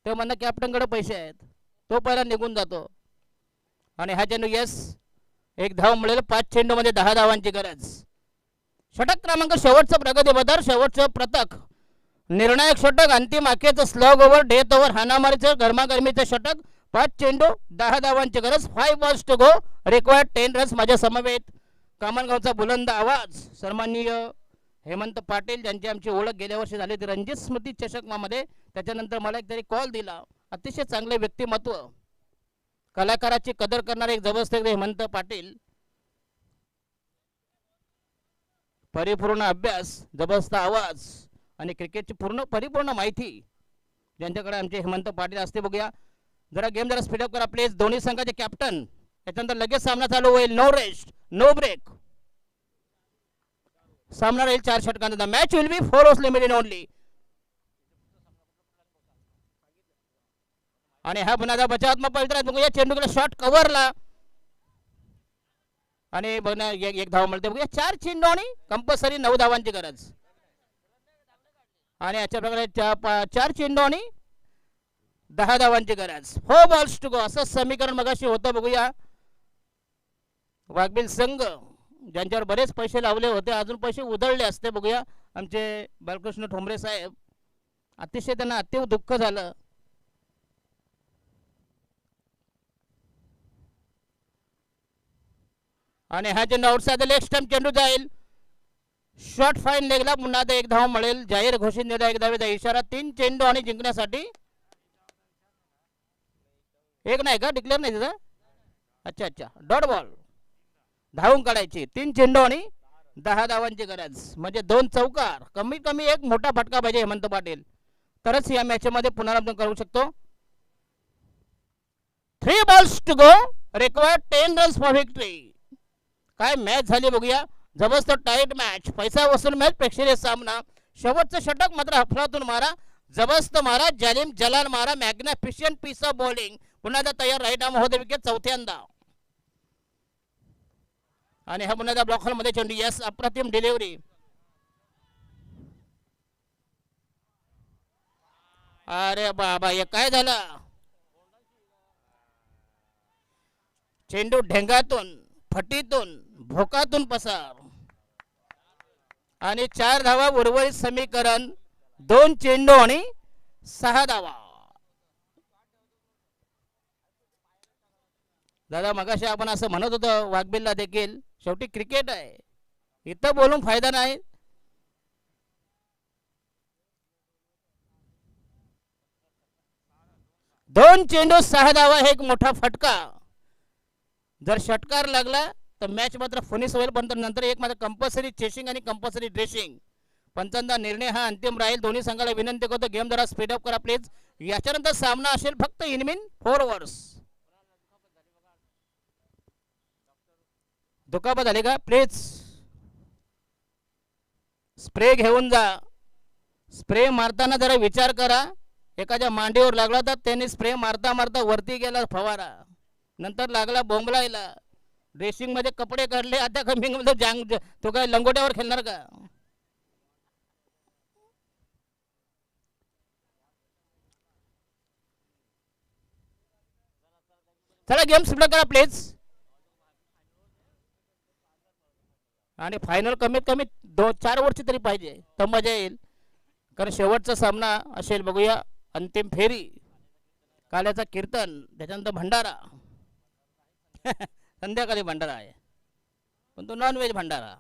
[SPEAKER 2] ते म्हणणं कॅप्टनकडे पैसे आहेत, तो पहिला निघून जातो. आणि हा चेंडू यस, एक धाव मिळेल. 5 चेंडू मध्ये 10 धावांची गरज. षटक क्रमांक शेवटचं प्रगती पथर, शेवटचं प्रतक, निर्णायक षटक, अंतिम आखेचं स्लॉग ओव्हर, डेथ ओव्हर, हानामारीचं गरमागरमीचं षटक. 5 चेंडू 10 धावांची गरज. 5 balls to go, required 10 runs. माझ्या समवेत कामनगावचा बुलंद आवाज सन्माननीय हेमंत पाटील, ज्यांची आमची ओळख गेल्या वर्षी झाली होती रणजित स्मृती चषकमध्ये. त्याच्यानंतर मला एक तरी कॉल दिला. अतिशय चांगले व्यक्तिमत्व, कलाकाराची कदर करणारे एक जबरदस्त हेमंत पाटील. परिपूर्ण अभ्यास, जबरदस्त आवाज आणि क्रिकेटची परिपूर्ण माहिती ज्यांच्याकडे आमचे हेमंत पाटील असते. बघूया जरा गेम जरा स्पीडअप करा प्लीज. दोन्ही संघाचे कॅप्टन. त्याच्यानंतर लगेच सामना चालू होईल. No rest, no break. सामना राहील 4 षटकांचा. Match will be 4 overs limited only. आणि हा पुन्हा बचावात्मक पवित्र बघूया. चेंडूकडे शॉट कव्हरला आणि बघा एक धाव मिळते. बघूया 4 चेंडू आणि कंपल्सरी 9 धावांची गरज. आणि अशा प्रकारे 4 चेंडू आणि 10 धावांची गरज. 4 बॉल्स टू गो असं समीकरण मगाशी होतं. बघूया वाघबील संघ ज्यांच्यावर बरेच पैसे लावले होते, अजून पैसे उधळले असते. बघूया आमचे बालकृष्ण ठोंबरे साहेब, अतिशय त्यांना अतिव दुःख झालं. आणि हा चेंडू आउटसाइड लेग स्टंप चेंडू जाईल. शॉर्ट फाईन लेगला पुन्हा एक धाव मिळेल. जाहीर घोषित निर्णय, एक धावेचा इशारा. 3 चेंडू आणि जिंकण्यासाठी एक नाही का डिक्लेअर नाही तिथं. अच्छा डॉट बॉल धावून काढायची. 3 चेंडू आणि 10 धावांची गरज. म्हणजे 2 चौकार, कमीत कमी एक मोठा फटका पाहिजे हेमंत पाटील, तरच या मॅच मध्ये पुनरावृत्ती करू शकतो. 3 balls to go, required 10 runs for victory. काय मॅच झाली बघूया. जबरदस्त टाईट मॅच, पैसा वसूल मॅच, प्रेक्षणीय सामना. शेवटचं षटक मात्र अफलातून मारा, जबरदस्त मारा, जालिम जलाल मारा, मॅग्निफिशियंट पीस ऑफ बॉलिंग. पुन्हा तयार राईट आर्म होते विकेट चौथ्यांदा. आणि हा पुन्हा ब्लॉक हॉल मध्ये चेंडू यस, अप्रतिम डिलिव्हरी. अरे बाबा हे काय झालं. चेंडू ढेंगातून, फटीतून, भोकातून पसार. आणि 4 धावा. उर्वरित समीकरण 2 चेंडू आणि 6 धावा. दादा मगाशी आपण असं म्हणत होतो वाघबिलला देखील, शेवटी क्रिकेट आहे, इथं बोलून फायदा नाही. दोन चेंडू 6 धावा हे एक मोठा फटका. जर षटकार लागला तर मॅच मात्र फिनिश होईल, पण नंतर एक मात्र कंपल्सरी चेसिंग आणि कंपल्सरी ड्रेसिंग. पंचांचा निर्णय हा अंतिम राहील. दोन्ही संघाला विनंती करतो गेम जरा स्पीडअप करा प्लीज. याच्यानंतर सामना असेल फक्त इन मीन 4 ओव्हर्स. दुखापत झाली का प्लीज स्प्रे घेऊन जा. स्प्रे मारताना जरा विचार करा. एखाद्या मांडीवर लागला तर त्यांनी स्प्रे मारता मारता वरती गेला फवारा, नंतर लागला बोंबलायला, ड्रेसिंग मध्ये कपडे काढले, आता कमिंग मध्ये जांग तो काय लंगोट्यावर खेळणार का? चला गेम सुद्धा करा प्लीज. आणि फायनल कमीत कमी 2-4 वर्ष तरी पाहिजे तर मजा येईल, कारण शेवटचा सामना असेल. बघूया अंतिम फेरी, काल्याचा कीर्तन, त्याच्यानंतर भंडारा. संध्याकाळी भंडारा आहे, पण तो नॉन व्हेज भंडारा.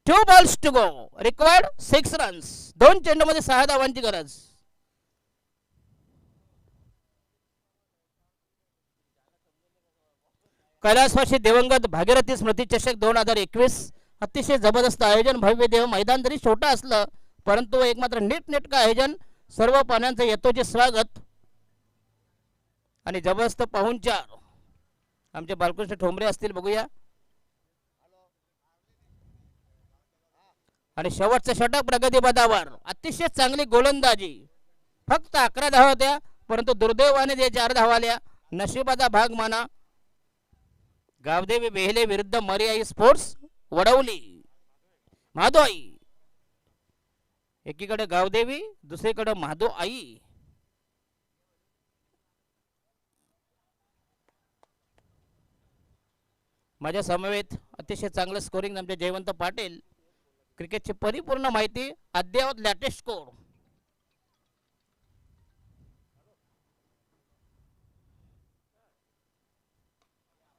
[SPEAKER 2] Two balls to go, required 6 runs. 2 चेंडूमध्ये 6 धावांची गरज. कैलासवासी दिवंगत भागीरथी स्मृती चषक 2021 अतिशय जबरदस्त आयोजन, भव्य देव. मैदान जरी छोटं असलं परंतु एक मात्र नीटनेटकं आयोजन, सर्व पाहुण्यांचं यथोचित स्वागत आणि जबरदस्त पाहुणचार. आमचे बालकृष्ण ठोंबरे असतील, बघूया. आणि शेवटचं षटक प्रगतीपथावर, अतिशय चांगली गोलंदाजी. फक्त 11 धावा होत्या, परंतु दुर्दैवाने जे 4 धावा आल्या, नशिबाचा भाग माना. गावदेवी बेहले विरुद्ध मरियाई स्पोर्ट्स वडवली. महादो आई, एकीकडे गावदेवी, दुसरीकडे महादो आई. माझ्या समवेत अतिशय चांगलं स्कोरिंग आमचे जयवंत पाटील. क्रिकेटची परिपूर्ण माहिती, अद्ययावत लेटेस्ट स्कोर.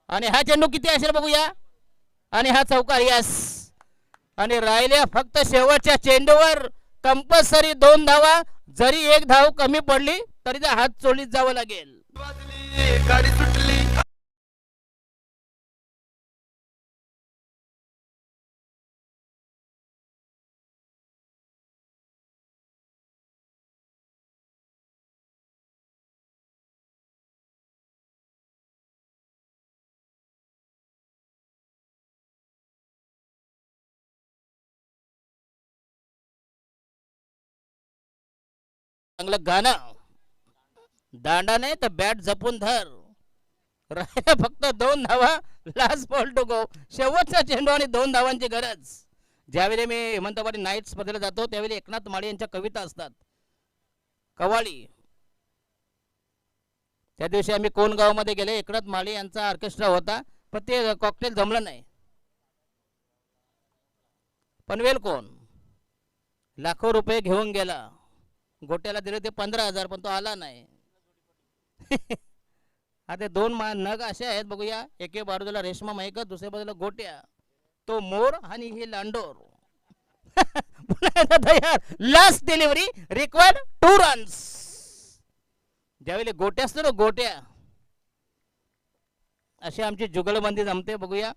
[SPEAKER 2] आणि हा चेंडू किती असेल बघूया. आणि हा चौकार, यस. आणि राहिल्या फक्त शेवटच्या चेंडूवर कंपल्सरी 2 धावा. जरी 1 धाव कमी पडली तरी त्या हात चोळीत जावं लागेल.
[SPEAKER 3] गाडी सुटली.
[SPEAKER 2] चांगलं गाणं, दांडा नाही तर बॅट जपून धर. राहिल्या फक्त 2 धावा, लास्ट बॉल टू गो. शेवटचा चेंडू आणि 2 धावांची गरज. ज्यावेळी मी हेमंतवाडी नाईट स्पर्धेला जातो त्यावेळी एकनाथ माळी यांच्या कविता असतात, कवाळी. त्या दिवशी आम्ही कोण गावामध्ये गेले, एकनाथ माळी यांचा ऑर्केस्ट्रा होता, पण ते कॉकटेल जमलं नाही. पनवेल कोण लाखो रुपये घेऊन गेला, गोट्याला दिले ते 15,000, पण तो आला नाही. आता 2 नग असे आहेत, बघूया. एके बाजूला रेशमा माईकर, दुसऱ्या बाजूला गोट्या. तो मोर आणि ही लांडोर. तयार. Last delivery, required 2 runs. ज्यावेळी गोट्या असतो ना, गोट्या, अशी आमची जुगलबंदी जमते, बघूया.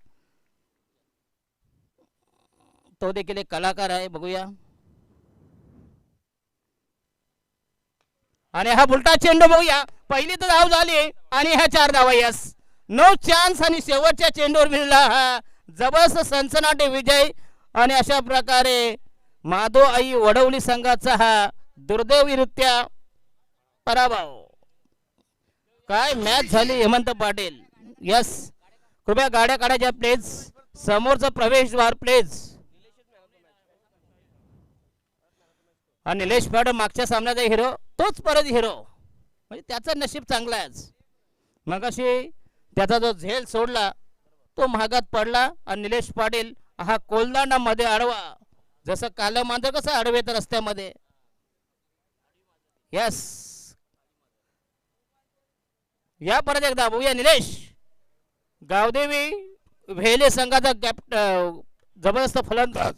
[SPEAKER 2] तो देखील एक कलाकार आहे, बघूया. आणि हा उलटा चेंडू बघूया. पहिली तर धाव झाली आणि ह्या 4 धावा, यस. No chance. आणि शेवटच्या चेंडूवर मिळाला हा जबरदस्त सनसनाटे विजय. आणि अशा प्रकारे माधो आई वडवली संघाचा हा दुर्दैवीरित्या पराभव. काय मॅच झाली हेमंत पाटील, यस. कृपया गाड्या काढायच्या प्लीज, समोरचा प्रवेशद्वार प्लीज. आणि निलेश पाटील मागच्या सामन्याचा हिरो, तोच परत हिरो, म्हणजे त्याचं नशीब चांगलं आहे. मगाशी त्याचा जो झेल सोडला तो महागात पडला. आणि निलेश पाटील हा कोलदांडामध्ये आडवा, जसं कालं मांजर कसं आडवे तर रस्त्यामध्ये, यस. या परत एकदा बघूया. निलेश, गावदेवी भेले संघाचा जबरदस्त फलंदाज.